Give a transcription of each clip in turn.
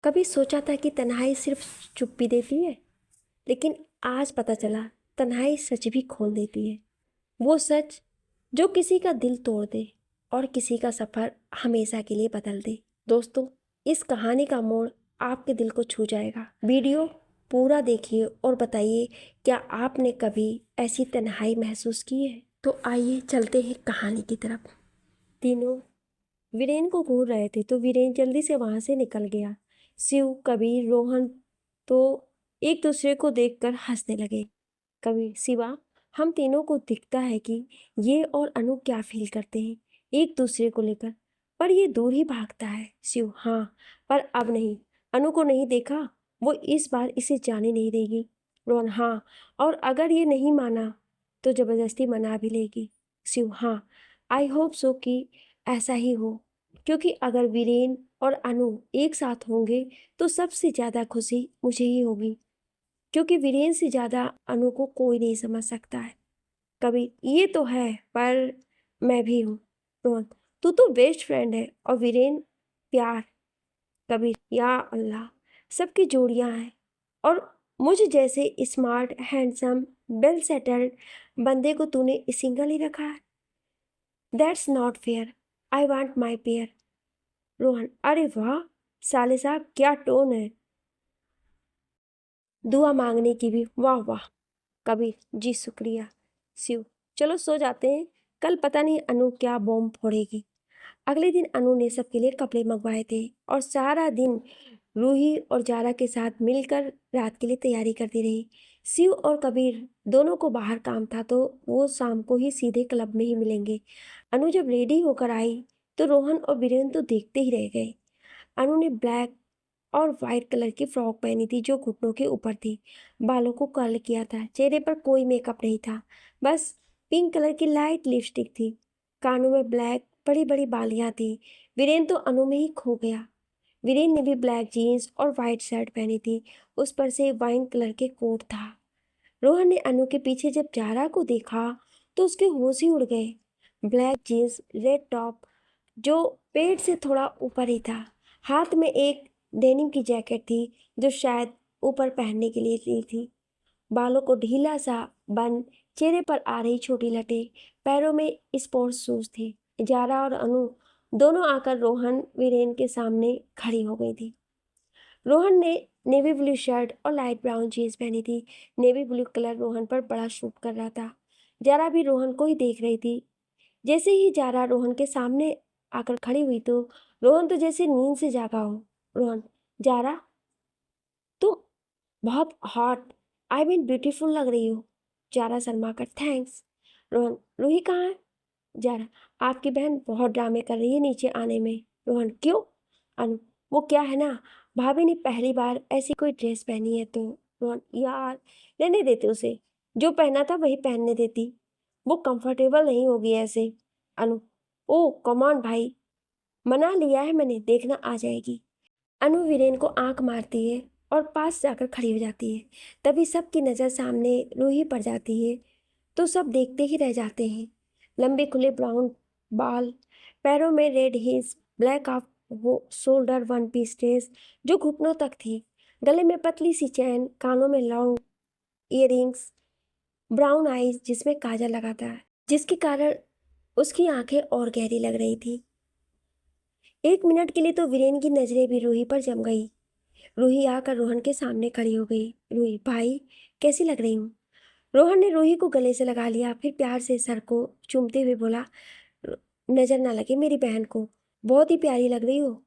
कभी सोचा था कि तन्हाई सिर्फ चुप्पी देती है, लेकिन आज पता चला तन्हाई सच भी खोल देती है। वो सच जो किसी का दिल तोड़ दे और किसी का सफ़र हमेशा के लिए बदल दे। दोस्तों, इस कहानी का मोड़ आपके दिल को छू जाएगा। वीडियो पूरा देखिए और बताइए, क्या आपने कभी ऐसी तन्हाई महसूस की है? तो आइए चलते हैं कहानी की तरफ। तीनों वीरेन को घूर रहे थे तो वीरेन जल्दी से वहां से निकल गया। शिव, कबीर, रोहन तो एक दूसरे को देखकर हंसने लगे। कबीर, शिवा, हम तीनों को दिखता है कि ये और अनु क्या फील करते हैं एक दूसरे को लेकर, पर ये दूर ही भागता है। शिव, हाँ, पर अब नहीं। अनु को नहीं देखा, वो इस बार इसे जाने नहीं देगी। रोहन, हाँ, और अगर ये नहीं माना तो जबरदस्ती मना भी लेगी। शिव, हाँ, आई होप सो कि ऐसा ही हो, क्योंकि अगर वीरेन और अनु एक साथ होंगे तो सबसे ज़्यादा खुशी मुझे ही होगी, क्योंकि वीरेन से ज़्यादा अनु को कोई नहीं समझ सकता है। कभी ये तो है, पर मैं भी हूँ। रोहन, तू तो बेस्ट फ्रेंड है और वीरेन प्यार। कबीर, या अल्लाह, सबकी जोड़ियाँ हैं और मुझ जैसे स्मार्ट, हैंडसम, वेल सेटल्ड बंदे को तूने सिंगल ही रखा है। That's not fair, I want my pair. Rohan, अरे वाह साले साहब, क्या टोन है। दुआ मांगने की भी वाह वाह। कबीर, जी शुक्रिया। शिव, चलो सो जाते हैं, कल पता नहीं अनु क्या बॉम्ब फोड़ेगी। अगले दिन अनु ने सबके लिए कपड़े मंगवाए थे और सारा दिन रूही और जारा के साथ मिलकर रात के लिए तैयारी करती रही। शिव और कबीर दोनों को बाहर काम था तो वो शाम को ही सीधे क्लब में ही मिलेंगे। अनु जब रेडी होकर आई तो रोहन और बीरेन तो देखते ही रह गए। अनु ने ब्लैक और वाइट कलर की फ्रॉक पहनी थी जो घुटनों के ऊपर थी। बालों को कर्ल किया था, चेहरे पर कोई मेकअप नहीं था, बस पिंक कलर की लाइट लिपस्टिक थी। कानों में ब्लैक बड़ी बड़ी बालियां थी। वीरेन तो अनु में ही खो गया। वीरेन ने भी ब्लैक जीन्स और वाइट शर्ट पहनी थी, उस पर से वाइन कलर के कोट था। रोहन ने अनु के पीछे जब जारा को देखा तो उसके होश ही उड़ गए। ब्लैक जीन्स, रेड टॉप जो पेट से थोड़ा ऊपर ही था, हाथ में एक डेनिम की जैकेट थी जो शायद ऊपर पहनने के लिए ली थी। बालों को ढीला सा बन, चेहरे पर आ रही छोटी लटें, पैरों में स्पोर्ट्स शूज थे। जारा और अनु दोनों आकर रोहन वीरेन के सामने खड़ी हो गई थी। रोहन ने नेवी ब्लू शर्ट और लाइट ब्राउन जीन्स पहनी थी। नेवी ब्लू कलर रोहन पर बड़ा सूट कर रहा था। जारा भी रोहन को ही देख रही थी। जैसे ही जारा रोहन के सामने आकर खड़ी हुई तो रोहन तो जैसे नींद से जागा हो। रोहन, जारा, तुम बहुत हॉट, आई मीन ब्यूटीफुल लग रही हो। जारा शर्मा कर, थैंक्स। रोहन, रूही कहाँ है? जारा, आपकी बहन बहुत ड्रामे कर रही है नीचे आने में। रोहन, क्यों? अनु, वो क्या है ना, भाभी ने पहली बार ऐसी कोई ड्रेस पहनी है तो। रोहन, यार रहने देते उसे, जो पहना था वही पहनने देती, वो कंफर्टेबल नहीं होगी ऐसे। अनु, ओ कमान भाई, मना लिया है मैंने, देखना आ जाएगी। अनु वीरेन को आंख मारती है और पास जाकर खड़ी हो जाती है। तभी सबकी नज़र सामने रूही पड़ जाती है तो सब देखते ही रह जाते हैं। लंबे खुले ब्राउन बाल, पैरों में रेड हील्स, ब्लैक ऑफ वो शोल्डर वन पीस ड्रेस जो घुटनों तक थी, गले में पतली सी चैन, कानों में लॉन्ग इयररिंग्स, ब्राउन आईज जिसमें काजल लगा था, जिसके कारण उसकी आंखें और गहरी लग रही थी। एक मिनट के लिए तो वीरेन की नजरें भी रूही पर जम गई। रूही आकर रोहन के सामने खड़ी हो गई। रूही, भाई कैसी लग रही हूँ? रोहन ने रूही को गले से लगा लिया, फिर प्यार से सर को चूमते हुए बोला, नजर ना लगे मेरी बहन को, बहुत ही प्यारी लग रही हो।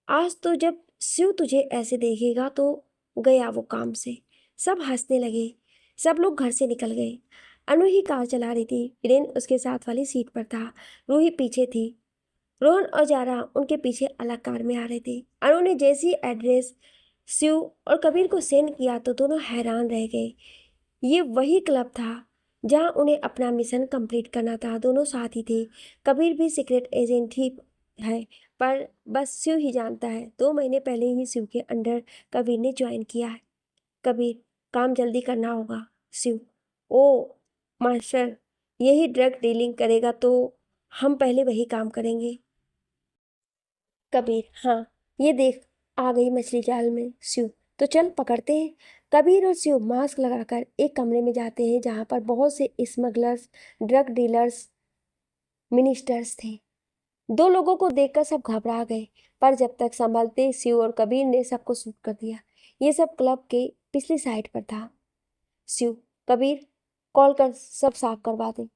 आज तो जब शिव तुझे ऐसे देखेगा तो गया वो काम से। सब हंसने लगे। सब लोग घर से निकल गए। अनु ही कार चला रही थी। वीरेन उसके साथ वाली सीट पर था, रूही पीछे थी। रोहन और जारा उनके पीछे अलग कार में आ रहे थे। अनु ने जैसी एड्रेस शिव और कबीर को सेंड किया तो दोनों हैरान रह गए। ये वही क्लब था जहां उन्हें अपना मिशन कंप्लीट करना था। दोनों साथ ही थे। कबीर भी सीक्रेट एजेंट ही है, पर बस शिव ही जानता है। 2 महीने पहले ही शिव के अंडर कबीर ने ज्वाइन किया है। कबीर, काम जल्दी करना होगा। शिव, ओ मास्टर, यही ड्रग डीलिंग करेगा तो हम पहले वही काम करेंगे। कबीर, हाँ, ये देख, आ गई मछली जाल में शिव, तो चल पकड़ते हैं। कबीर और शिव मास्क लगाकर एक कमरे में जाते हैं जहाँ पर बहुत से स्मगलर्स, ड्रग डीलर्स, मिनिस्टर्स थे। दो लोगों को देखकर सब घबरा गए, पर जब तक संभलते शिव और कबीर ने सबको सूट कर दिया। ये सब क्लब के पिछली साइड पर था। शिव, कबीर, कॉल कर सब साफ करवा दे,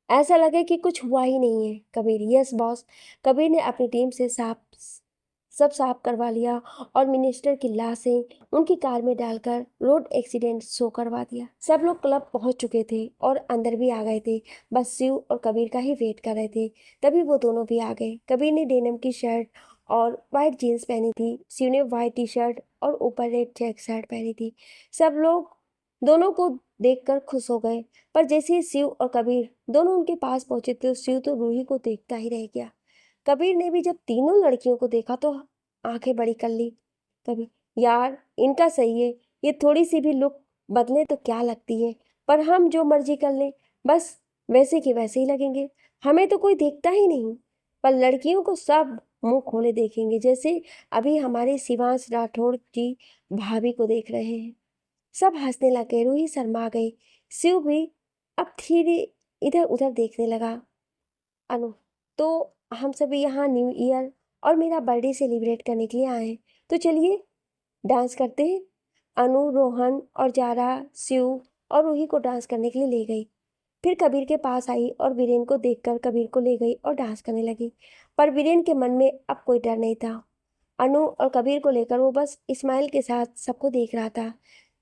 ऐसा लगे कि कुछ हुआ ही नहीं है। Kabir, yes boss. कबीर ने अपनी टीम से सब साफ करवा लिया और मिनिस्टर की लाशें उनकी कार में डालकर रोड एक्सीडेंट शो करवा दिया। सब लोग क्लब पहुंच चुके थे और अंदर भी आ गए थे। बस शिव और कबीर का ही वेट कर रहे थे। तभी वो दोनों भी आ गए। कबीर ने डेनिम की शर्ट और वाइट जीन्स पहनी थी। शिव ने वाइट टी शर्ट और ऊपर रेड चेक शर्ट पहनी थी। सब लोग दोनों को देखकर खुश हो गए, पर जैसे ही शिव और कबीर दोनों उनके पास पहुंचे तो शिव तो रूही को देखता ही रह गया। कबीर ने भी जब तीनों लड़कियों को देखा तो आंखें बड़ी कर ली। कबीर, यार इनका सही है, ये थोड़ी सी भी लुक बदले तो क्या लगती है, पर हम जो मर्जी कर लें बस वैसे के वैसे ही लगेंगे। हमें तो कोई देखता ही नहीं, पर लड़कियों को सब मुंह खोले देखेंगे, जैसे अभी हमारे शिवांश राठौड़ जी भाभी को देख रहे हैं। सब हंसने लगे। रूही शर्मा गई। शिव भी अब धीरे इधर उधर देखने लगा। अनु, तो हम सभी यहाँ न्यू ईयर और मेरा बर्थडे सेलिब्रेट करने के लिए आए हैं, तो चलिए डांस करते हैं। अनु, रोहन और जारा शिव और रूही को डांस करने के लिए ले गई। फिर कबीर के पास आई और वीरेन को देखकर कबीर को ले गई और डांस करने लगी। पर वीरेन के मन में अब कोई डर नहीं था। अनु और कबीर को लेकर वो बस इस्माइल के साथ सबको देख रहा था।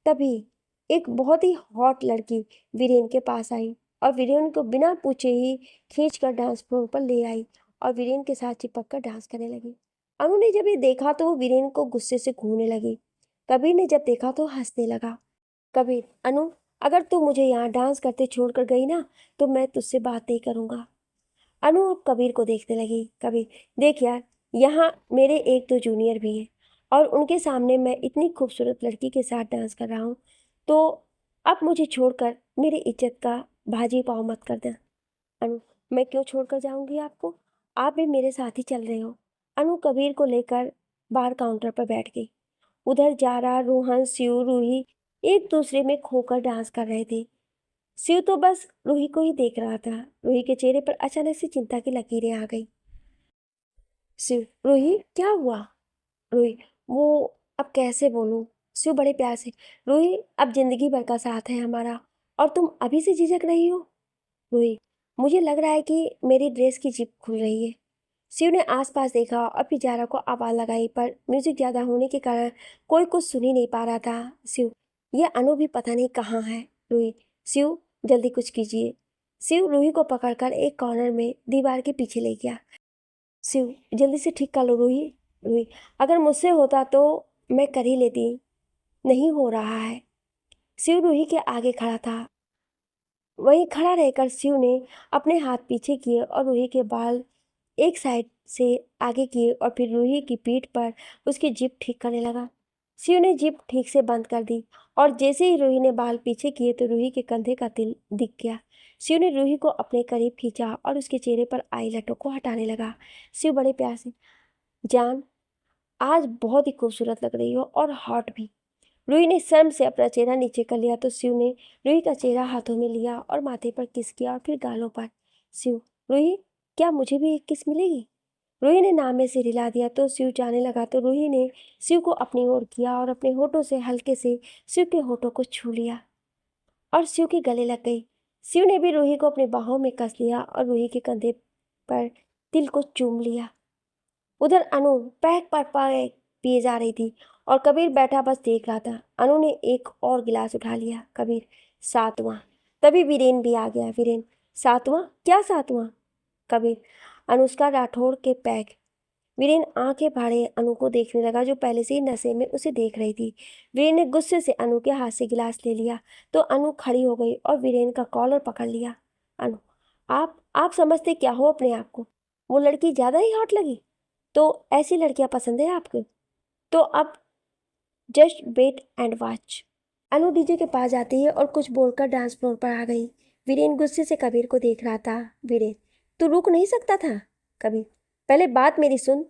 तभी एक बहुत ही हॉट लड़की वीरेन के पास आई और वीरेन को बिना पूछे ही खींच कर डांस फ्लोर पर ले आई और वीरेन के साथ चिपक कर डांस करने लगी। अनु ने जब ये देखा तो वो वीरेन को गुस्से से घूरने लगी। कबीर ने जब देखा तो हंसने लगा। कबीर, अनु, अगर तू मुझे यहाँ डांस करते छोड़कर गई ना तो मैं तुझसे बात नहीं करूँगा। अनु अब कबीर को देखने लगी। कबीर, देख यार, यहाँ मेरे एक दो जूनियर भी हैं और उनके सामने मैं इतनी खूबसूरत लड़की के साथ डांस कर रहा हूँ, तो अब मुझे छोड़कर मेरी इज्जत का भाजी पाव मत कर देना। अनु, मैं क्यों छोड़कर जाऊंगी आपको, आप भी मेरे साथ ही चल रहे हो। अनु कबीर को लेकर बार काउंटर पर बैठ गई। उधर जारा, रोहन, शिव, रूही एक दूसरे में खोकर डांस कर रहे थे। शिव तो बस रूही को ही देख रहा था। रूही के चेहरे पर अचानक से चिंता की लकीरें आ गई। शिव, रूही क्या हुआ? रूही, वो अब कैसे बोलूं? शिव बड़े प्यार से, रूही अब जिंदगी भर का साथ है हमारा और तुम अभी से झिझक रही हो? रूही, मुझे लग रहा है कि मेरी ड्रेस की जिप खुल रही है। शिव ने आसपास देखा और फिर जारा को आवाज लगाई, पर म्यूजिक ज्यादा होने के कारण कोई कुछ सुन ही नहीं पा रहा था। शिव, यह अनु भी पता नहीं कहाँ है। रूही, शिव जल्दी कुछ कीजिए। शिव रूही को पकड़कर एक कॉर्नर में दीवार के पीछे ले गया। शिव, जल्दी से ठीक कर लो रूही। रूही, अगर मुझसे होता तो मैं कर ही लेती, नहीं हो रहा है। शिव रूही के आगे खड़ा था। वहीं खड़ा रहकर शिव ने अपने हाथ पीछे किए और रूही के बाल एक साइड से आगे किए और फिर रूही की पीठ पर उसकी जिप ठीक करने लगा। शिव ने जिप ठीक से बंद कर दी और जैसे ही रूही ने बाल पीछे किए तो रूही के कंधे का तिल दिख गया। शिव ने रूही को अपने करीब खींचा और उसके चेहरे पर आई लटों को हटाने लगा। शिव बड़े प्यार से, जान, आज बहुत ही खूबसूरत लग रही हो और हॉट भी। रूही ने शर्म से अपना चेहरा नीचे कर लिया तो शिव ने रूही का चेहरा हाथों में लिया और माथे पर किस किया और फिर गालों पर। शिव, रूही, क्या मुझे भी एक किस मिलेगी? रूही ने नाम में सिर हिला दिया तो शिव जाने लगा तो रूही ने शिव को अपनी ओर किया और अपने होठों से हल्के से शिव के होठों को छू लिया और शिव के गले लग गई। शिव ने भी रूही को अपने बाहों में कस लिया और रूही के कंधे पर तिल को चूम लिया। उधर अनु पैक पर पैक पिए जा रही थी और कबीर बैठा बस देख रहा था। अनु ने एक और गिलास उठा लिया। कबीर, सातवां। तभी वीरेन भी आ गया। वीरेन, सातवां? क्या सातवां? कबीर, अनुष्का राठौड़ के पैक। वीरेन आंखें फाड़े अनु को देखने लगा जो पहले से ही नशे में उसे देख रही थी। वीरेन ने गुस्से से अनु के हाथ से गिलास ले लिया तो अनु खड़ी हो गई और वीरेन का कॉलर पकड़ लिया। अनु, आप समझते क्या हो अपने आप को? वो लड़की ज्यादा ही हॉट लगी? तो ऐसी लड़कियां पसंद है आपको? तो अब just wait and watch. Anu DJ के पास जाती है और कुछ बोलकर डांस फ्लोर पर आ गई। वीरेन गुस्से से कबीर को देख रहा था। वीरेन, तू रुक नहीं सकता था? कबीर, पहले बात मेरी सुन।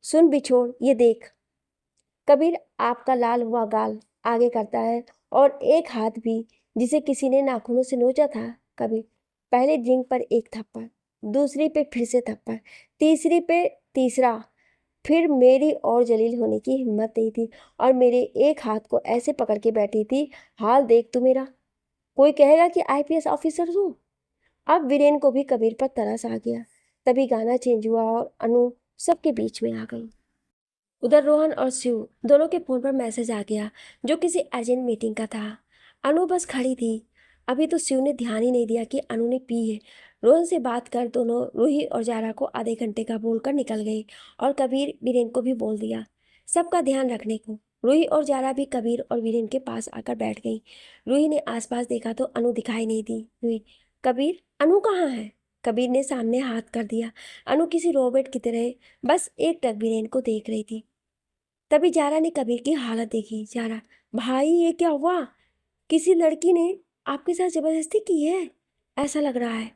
सुन बिछोड़, ये देख, कबीर आपका लाल हुआ गाल आगे करता है और एक हाथ भी जिसे किसी ने नाखूनों से नोचा था। कबीर, पहले ड्रिंक पर एक थप्पड़, दूसरी पे फिर से थप्पड़, तीसरी पे तीसरा, फिर मेरी और जलील होने की हिम्मत नहीं थी और मेरे एक हाथ को ऐसे पकड़ के बैठी थी, हाल देख तू मेरा। कोई कहेगा कि आईपीएस ऑफिसर हूँ। अब वीरेन को भी कबीर पर तरस आ गया। तभी गाना चेंज हुआ और अनु सबके बीच में आ गई। उधर रोहन और शिव दोनों के फोन पर मैसेज आ गया जो किसी अर्जेंट मीटिंग का था। अनु बस खड़ी थी। अभी तो शिव ने ध्यान ही नहीं दिया कि अनु ने पी है। रोहन से बात कर दोनों रूही और जारा को आधे घंटे का बोलकर निकल गई और कबीर वीरेन को भी बोल दिया सबका ध्यान रखने को। रूही और जारा भी कबीर और वीरेन के पास आकर बैठ गई। रूही ने आसपास देखा तो अनु दिखाई नहीं दी। रूही, कबीर, अनु कहाँ है? कबीर ने सामने हाथ कर दिया। अनु किसी रोबोट की तरह बस एक टक वीरेन को देख रही थी। तभी जारा ने कबीर की हालत देखी। जारा, भाई ये क्या हुआ? किसी लड़की ने आपके साथ जबरदस्ती की है ऐसा लग रहा है।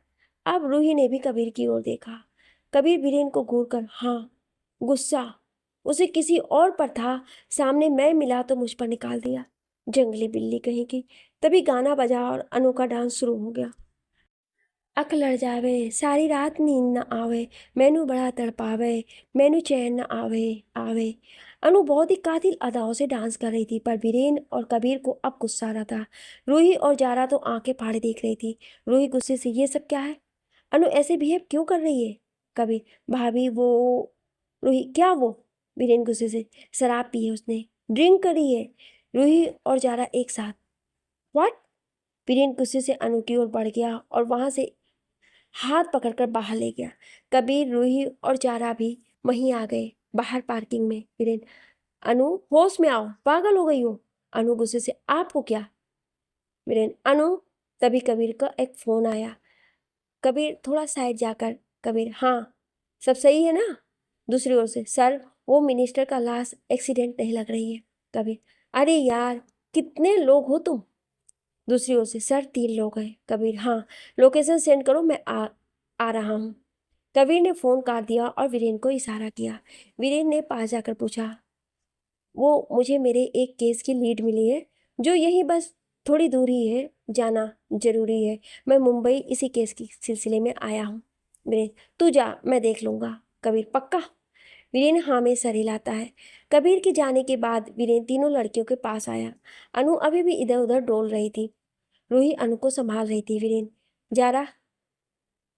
अब रूही ने भी कबीर की ओर देखा। कबीर वीरेन को घूर कर, हाँ, गुस्सा उसे किसी और पर था। सामने मैं मिला तो मुझ पर निकाल दिया, जंगली बिल्ली कहीं की। तभी गाना बजा और अनु का डांस शुरू हो गया। अख लड़ जावे, सारी रात नींद न आवे, मैनू बड़ा तड़पावे, मैनू चैन न आवे आवे। अनु बहुत ही कातिल अदाओं से डांस कर रही थी पर वीरेन और कबीर को अब गुस्सा आ रहा था। रूही और जारा तो आंखें फाड़े देख रही थी। रूही गुस्से से, ये सब क्या है? अनु ऐसे बिहेव क्यों कर रही है? कबीर, भाभी वो। रूही, क्या वो? वीरेन गुस्से से, शराब पी है उसने, ड्रिंक करी है। रूही और जारा एक साथ, व्हाट? वीरेन गुस्से से अनु की ओर बढ़ गया और वहां से हाथ पकड़कर बाहर ले गया। कबीर, रूही और जारा भी वहीं आ गए, बाहर पार्किंग में। वीरेन, अनु होश में आओ, पागल हो गई हो। अनु गुस्से से, आपको क्या? वीरेन, अनु। तभी कबीर का एक फोन आया। कबीर थोड़ा साइड जाकर, कबीर, हाँ, सब सही है ना? दूसरी ओर से, सर, वो मिनिस्टर का लाश एक्सीडेंट नहीं लग रही है। कबीर, अरे यार, कितने लोग हो तुम? दूसरी ओर से, सर, 3 लोग हैं। कबीर, हाँ, लोकेशन सेंड करो, मैं आ रहा हूँ। कबीर ने फोन काट दिया और वीरेन को इशारा किया। वीरेन ने पास जाकर पूछा, वो मुझे मेरे एक केस की लीड मिली है जो यहीं बस थोड़ी दूर ही है, जाना जरूरी है। मैं मुंबई इसी केस के सिलसिले में आया हूँ। वीरेन, तू जा, मैं देख लूंगा। कबीर, पक्का? वीरेन हाँ में सर हिलाता है। कबीर के जाने के बाद वीरेन तीनों लड़कियों के पास आया। अनु अभी भी इधर उधर डोल रही थी। रूही अनु को संभाल रही थी। वीरेन, जारा,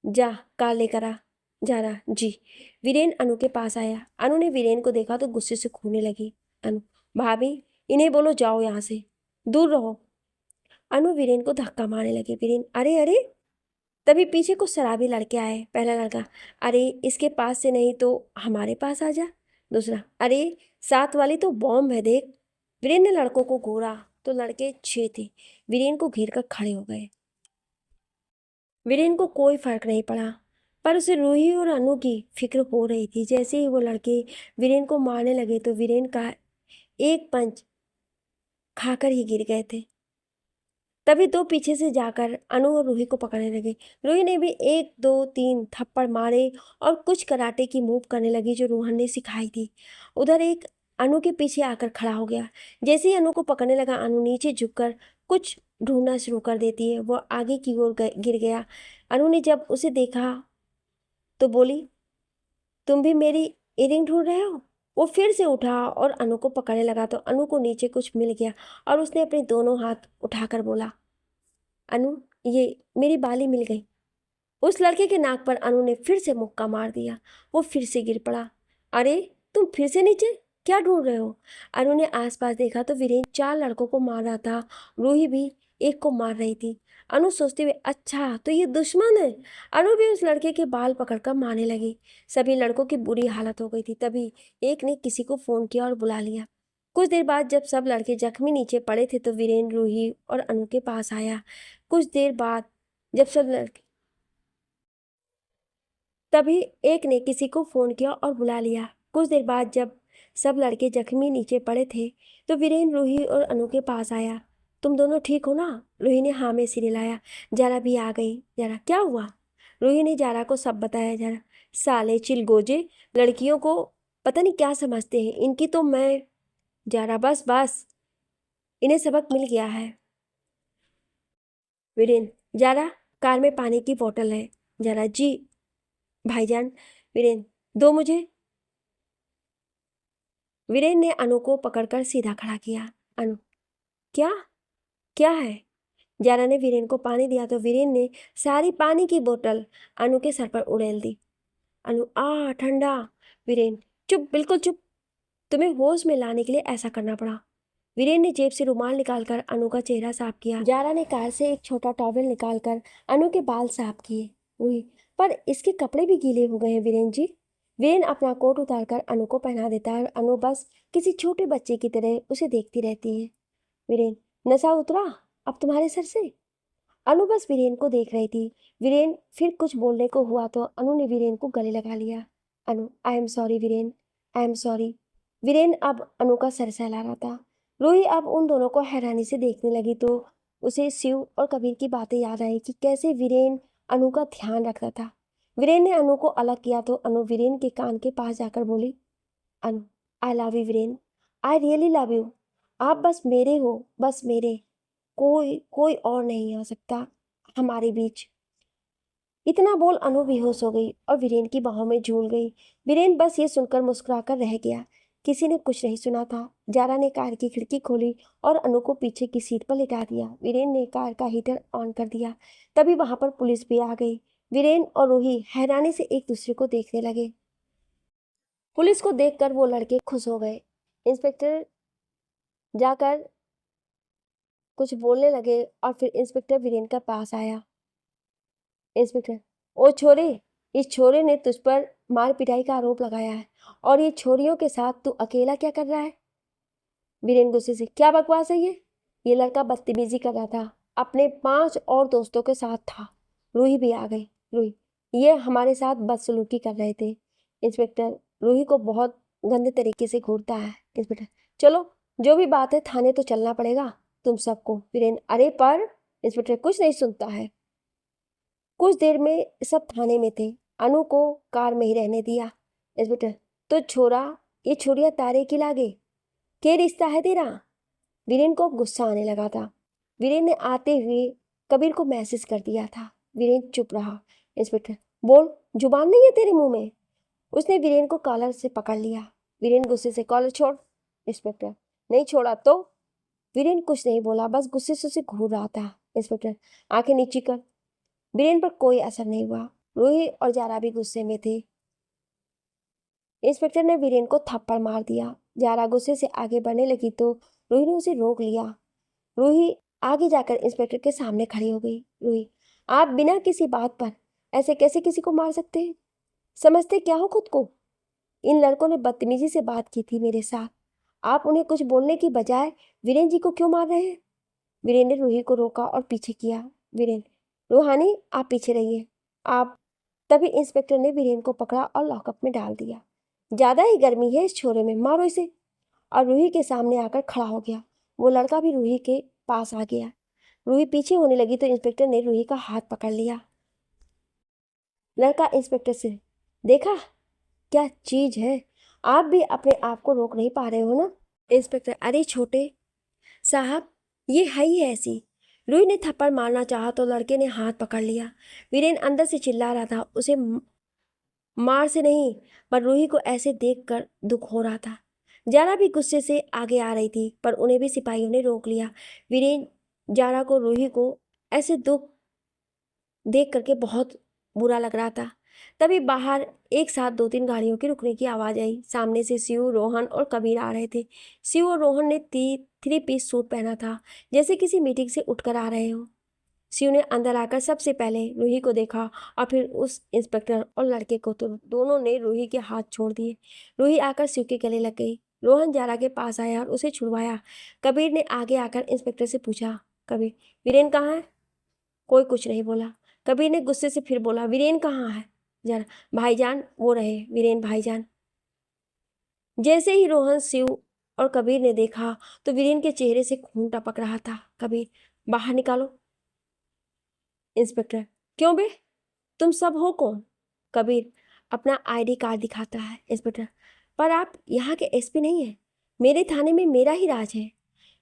जा कार लेकर आ। जारा, जी। वीरेन अनु के पास आया। अनु ने वीरेन को देखा तो गुस्से से खूने लगी। अनु, भाभी, इन्हें बोलो जाओ यहाँ से, दूर रहो। अनु वीरेन को धक्का मारने लगी। वीरेन, अरे अरे। तभी पीछे कुछ शराबी लड़के आए। पहला लड़का, अरे इसके पास से नहीं तो हमारे पास आ जा। दूसरा, अरे साथ वाली तो बॉम्ब है देख। वीरेन ने लड़कों को घूरा तो लड़के 6 थे। वीरेन को घिर कर खड़े हो गए। वीरेन को कोई फर्क नहीं पड़ा पर उसे रूही और अनु की फिक्र हो रही थी। जैसे ही वो लड़के वीरेन को मारने लगे तो वीरेन का एक पंच खाकर ही गिर गए थे। तभी दो पीछे से जाकर अनु और रूही को पकड़ने लगे। रूही ने भी 1 2 3 थप्पड़ मारे और कुछ कराटे की मूव करने लगी जो रोहन ने सिखाई थी। उधर एक अनु के पीछे आकर खड़ा हो गया। जैसे ही अनु को पकड़ने लगा अनु नीचे झुककर कुछ ढूंढना शुरू कर देती है। वो आगे की ओर गिर गया। अनु ने जब उसे देखा तो बोली, तुम भी मेरी इयरिंग ढूंढ रहे हो? वो फिर से उठा और अनु को पकड़ने लगा तो अनु को नीचे कुछ मिल गया और उसने अपने दोनों हाथ उठाकर बोला, अनु, ये मेरी बाली मिल गई। उस लड़के के नाक पर अनु ने फिर से मुक्का मार दिया। वो फिर से गिर पड़ा। अरे तुम फिर से नीचे, क्या ढूंढ रहे हो? अनु ने आसपास देखा तो वीरेन 4 लड़कों को मार रहा था। रूही भी एक को मार रही थी। अनु सोचते हुए, अच्छा तो ये दुश्मन है। अनु भी उस लड़के के बाल पकड़कर मारने लगी। सभी लड़कों की बुरी हालत हो गई थी। तभी एक ने किसी को फोन किया और बुला लिया। कुछ देर बाद जब सब लड़के जख्मी नीचे पड़े थे तो वीरेन रूही और अनु के पास आया। कुछ देर बाद जब सब लड़के तभी एक ने किसी को फोन किया और बुला लिया। कुछ देर बाद जब सब लड़के जख्मी नीचे पड़े थे तो वीरेन रूही और अनु के पास आया। तुम दोनों ठीक हो ना? रूही ने हाँ में सिर हिलाया। जारा भी आ गई। जारा, क्या हुआ? रूही ने जारा को सब बताया। जारा, साले चिलगोजे, लड़कियों को पता नहीं क्या समझते हैं, इनकी तो मैं। जारा बस बस, इन्हें सबक मिल गया है। वीरेन, जारा कार में पानी की बोतल है। जारा जी भाईजान। वीरेन, दो मुझे। वीरेन ने अनु को पकड़कर सीधा खड़ा किया। अनु, क्या क्या है? जारा ने वीरेन को पानी दिया तो वीरेन ने सारी पानी की बोतल अनु के सर पर उड़ेल दी। अनु, आ ठंडा। वीरेन, चुप, बिल्कुल चुप। तुम्हें होश में लाने के लिए ऐसा करना पड़ा। वीरेन ने जेब से रुमाल निकालकर अनु का चेहरा साफ किया। जारा ने कार से एक छोटा टॉवेल निकालकर अनु के बाल साफ किए। वही, पर इसके कपड़े भी गीले हो गए हैं वीरेन जी। वीरेन अपना कोट उतारकर अनु को पहना देता है और अनु बस किसी छोटे बच्चे की तरह उसे देखती रहती है। वीरेन, नशा उतरा अब तुम्हारे सर से? अनु बस वीरेन को देख रही थी। वीरेन फिर कुछ बोलने को हुआ तो अनु ने वीरेन को गले लगा लिया। Anu, I am sorry Viren, I am sorry. Viren अब अनु का सर सहला रहा था। रूही अब उन दोनों को हैरानी से देखने लगी तो उसे शिव और कबीर की बातें याद आई कि कैसे वीरेन अनु का ध्यान रखता था। वीरेन ने अनु को अलग किया तो अनु वीरेन के कान के पास जाकर बोली, Anu, I love you Viren, I really love you. आप बस मेरे हो, बस मेरे, कोई कोई और नहीं आ सकता हमारे बीच। इतना बोल अनु बेहोश हो गई और वीरेन की बाहों में झूल गई। वीरेन बस ये सुनकर मुस्कुराकर रह गया। किसी ने कुछ नहीं सुना था। जारा ने कार की खिड़की खोली और अनु को पीछे की सीट पर लिटा दिया। वीरेन ने कार का हीटर ऑन कर दिया। तभी वहां पर पुलिस भी आ गई। वीरेन और रूही हैरानी से एक दूसरे को देखने लगे। पुलिस को देखकर वो लड़के खुश हो गए। इंस्पेक्टर जाकर कुछ बोलने लगे और फिर इंस्पेक्टर वीरेन का पास आया। इंस्पेक्टर, ओ छोरे, इस छोरे ने तुझ पर मार पिटाई का आरोप लगाया है और ये छोरियों के साथ तू अकेला क्या कर रहा है? वीरेन गुस्से से, क्या बकवास है ये लड़का बदतमीजी कर रहा था, अपने 5 और दोस्तों के साथ था। रूही भी आ गई। रूही, ये हमारे साथ बदसलूकी कर रहे थे। इंस्पेक्टर रूही को बहुत गंदे तरीके से घूरता है। इंस्पेक्टर, चलो जो भी बात है थाने तो चलना पड़ेगा तुम सबको। वीरेन, अरे पर। इंस्पेक्टर कुछ नहीं सुनता है। कुछ देर में सब थाने में थे। अनु को कार में ही रहने दिया। इंस्पेक्टर, तो छोरा, ये छोरिया तारे की लागे, के रिश्ता है तेरा? वीरेन को गुस्सा आने लगा था। वीरेन ने आते हुए कबीर को मैसेज कर दिया था। वीरेन चुप रहा। इंस्पेक्टर, बोल, जुबान नहीं है तेरे मुंह में? उसने वीरेन को कॉलर से पकड़ लिया। वीरेन गुस्से से, कॉलर छोड़। इंस्पेक्टर, नहीं छोड़ा तो? वीरेन कुछ नहीं बोला, बस गुस्से से उसे घूर रहा था। इंस्पेक्टर, आंखें नीची कर। वीरेन पर कोई असर नहीं हुआ। रूही और जारा भी गुस्से में थे। इंस्पेक्टर ने वीरेन को थप्पड़ मार दिया। जारा गुस्से से आगे बढ़ने लगी तो रूही ने उसे रोक लिया। रूही आगे जाकर इंस्पेक्टर के सामने खड़ी हो गई। रूही, आप बिना किसी बात पर ऐसे कैसे किसी को मार सकते हैं? समझते क्या हो खुद को? इन लड़कों ने बदतमीजी से बात की थी मेरे साथ, आप उन्हें कुछ बोलने की बजाय वीरेन जी को क्यों मार रहे हैं? वीरेन ने रूही को रोका और पीछे किया। वीरेन, रूहानी आप पीछे रहिए। आप। तभी इंस्पेक्टर ने वीरेन को पकड़ा और लॉकअप में डाल दिया। ज्यादा ही गर्मी है इस छोरे में, मारो इसे। और रूही के सामने आकर खड़ा हो गया। वो लड़का भी रूही के पास आ गया। रूही पीछे होने लगी तो इंस्पेक्टर ने रूही का हाथ पकड़ लिया। लड़का इंस्पेक्टर से, देखा क्या चीज है, आप भी अपने आप को रोक नहीं पा रहे हो ना? इंस्पेक्टर, अरे छोटे साहब, ये है ही ऐसी। रूही ने थप्पड़ मारना चाहा तो लड़के ने हाथ पकड़ लिया। वीरेन अंदर से चिल्ला रहा था, उसे मार से नहीं पर रूही को ऐसे देखकर दुख हो रहा था। जारा भी गुस्से से आगे आ रही थी पर उन्हें भी सिपाहियों ने रोक लिया। वीरेन जारा को रूही को ऐसे दुख देख करके बहुत बुरा लग रहा था। तभी बाहर एक साथ 2-3 गाड़ियों के रुकने की आवाज़ आई। सामने से शिव, रोहन और कबीर आ रहे थे। शिव और रोहन ने 3 पीस सूट पहना था, जैसे किसी मीटिंग से उठकर आ रहे हो। शिव ने अंदर आकर सबसे पहले रूही को देखा और फिर उस इंस्पेक्टर और लड़के को, तो दोनों ने रूही के हाथ छोड़ दिए। रूही आकर शिव के गले लग गई। रोहन जारा के पास आया और उसे छुड़वाया। कबीर ने आगे आकर इंस्पेक्टर से पूछा, कबीर, वीरेन कहाँ है? कोई कुछ नहीं बोला। कबीर ने गुस्से से फिर बोला, वीरेन कहाँ है? जारा, भाईजान वो रहे वीरेन भाईजान। जैसे ही रोहन, शिव और कबीर ने देखा तो वीरेन के चेहरे से खून टपक रहा था। कबीर, बाहर निकालो। इंस्पेक्टर, क्यों बे, तुम सब हो कौन? कबीर अपना आईडी कार्ड दिखाता है। इंस्पेक्टर, पर आप यहाँ के एसपी नहीं हैं। मेरे थाने में मेरा ही राज है।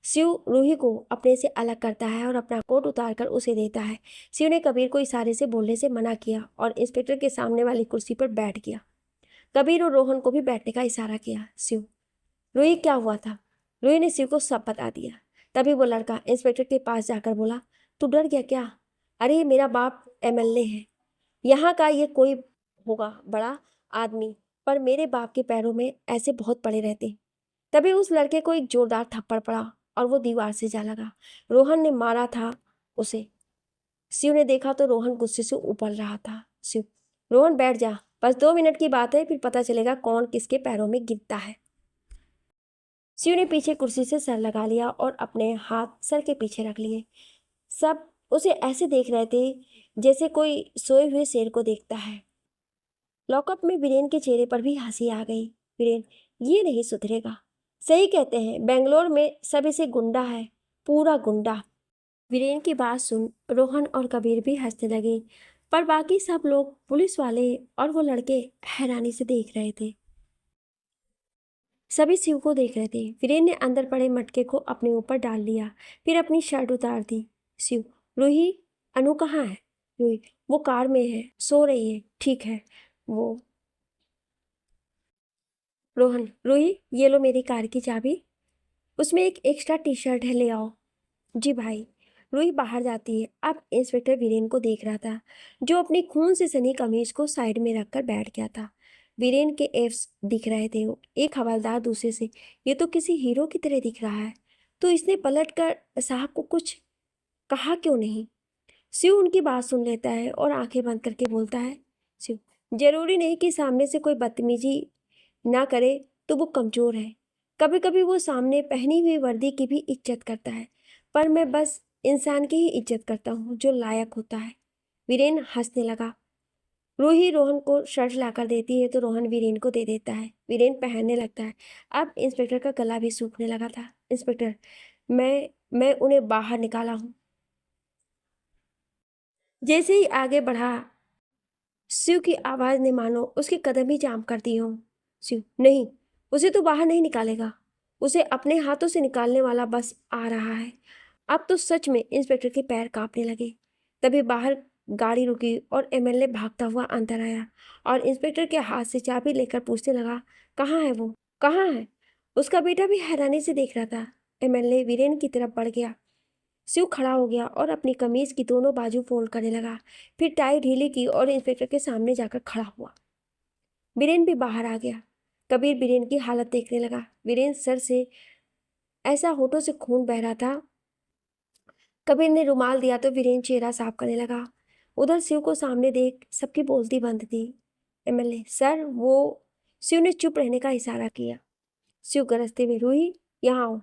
शिव रूही को अपने से अलग करता है और अपना कोट उतारकर उसे देता है। शिव ने कबीर को इशारे से बोलने से मना किया और इंस्पेक्टर के सामने वाली कुर्सी पर बैठ गया। कबीर और रोहन को भी बैठने का इशारा किया। शिव, रूही क्या हुआ था? रूही ने शिव को सब बता दिया। तभी वो लड़का इंस्पेक्टर के पास जाकर बोला, तू डर गया क्या? अरे ये मेरा बाप एमएलए है, यहाँ का ये कोई होगा बड़ा आदमी, पर मेरे बाप के पैरों में ऐसे बहुत पड़े रहते। तभी उस लड़के को एक जोरदार थप्पड़ पड़ा और वो दीवार से जा लगा। रोहन ने मारा था उसे। शिव ने देखा तो रोहन गुस्से से उबल रहा था। शिव, रोहन बैठ जा, बस 2 मिनट की बात है, फिर पता चलेगा कौन किसके पैरों में गिरता है। शिव ने पीछे कुर्सी से सर लगा लिया और अपने हाथ सर के पीछे रख लिए। सब उसे ऐसे देख रहे थे जैसे कोई सोए हुए शेर को देखता है। लॉकअप में वीरेन के चेहरे पर भी हंसी आ गई। वीरेन, ये नहीं सुधरेगा। सही कहते हैं, बेंगलोर में सब इसे गुंडा है, पूरा गुंडा। वीरेन की बात सुन रोहन और कबीर भी हंसने लगे, पर बाकी सब लोग, पुलिस वाले और वो लड़के हैरानी से देख रहे थे। सभी शिव को देख रहे थे। वीरेन ने अंदर पड़े मटके को अपने ऊपर डाल लिया, फिर अपनी शर्ट उतार दी। शिव, रूही, अनु कहाँ है? रूही, वो कार में है, सो रही है। ठीक है। वो रोहन, रूही, ये लो मेरी कार की चाबी, उसमें एक एक्स्ट्रा टी शर्ट है, ले आओ। जी भाई। रूही बाहर जाती है। अब इंस्पेक्टर वीरेन को देख रहा था, जो अपनी खून से सनी कमीज को साइड में रखकर बैठ गया था। वीरेन के एफ्स दिख रहे थे, एक हवलदार दूसरे से। ये तो किसी हीरो की तरह दिख रहा है। तो इसने पलट कर साहब को कुछ कहा क्यों नहीं? शिव उनकी बात सुन लेता है और आंखें बंद करके बोलता है, शिव, जरूरी नहीं कि सामने से कोई बदतमीजी ना करे तो वो कमजोर है। कभी कभी वो सामने पहनी हुई वर्दी की भी इज्जत करता है, पर मैं बस इंसान की ही इज्जत करता हूँ जो लायक होता है। वीरेन हंसने लगा। रूही रोहन को शर्ट लाकर देती है तो रोहन वीरेन को दे देता है। वीरेन पहनने लगता है। अब इंस्पेक्टर का गला भी सूखने लगा था। इंस्पेक्टर, मैं उन्हें बाहर निकाला हूँ। जैसे ही आगे बढ़ा, शिव की आवाज ने मानो उसके कदम ही जाम कर दिए हों। शिव, नहीं, उसे तो बाहर नहीं निकालेगा। उसे अपने हाथों से निकालने वाला बस आ रहा है। अब तो सच में इंस्पेक्टर के पैर कांपने लगे। तभी बाहर गाड़ी रुकी और एमएलए भागता हुआ अंदर आया और इंस्पेक्टर के हाथ से चाबी लेकर पूछने लगा, कहाँ है वो, कहाँ है? उसका बेटा भी हैरानी से देख रहा था। एमएलए वीरेन की तरफ बढ़ गया। शिव खड़ा हो गया और अपनी कमीज की दोनों बाजू फोल्ड करने लगा, फिर टाई ढीली की और इंस्पेक्टर के सामने जाकर खड़ा हुआ। वीरेन भी बाहर आ गया। कबीर वीरेन की हालत देखने लगा। वीरेन सर से ऐसा होठों से खून बह रहा था। कबीर ने रुमाल दिया तो वीरेन चेहरा साफ करने लगा। उधर शिव को सामने देख सबकी बोलती बंद थी। एमएलए, सर वो। शिव ने चुप रहने का इशारा किया। शिव गरजते हुए, रूही, यहाँ आओ।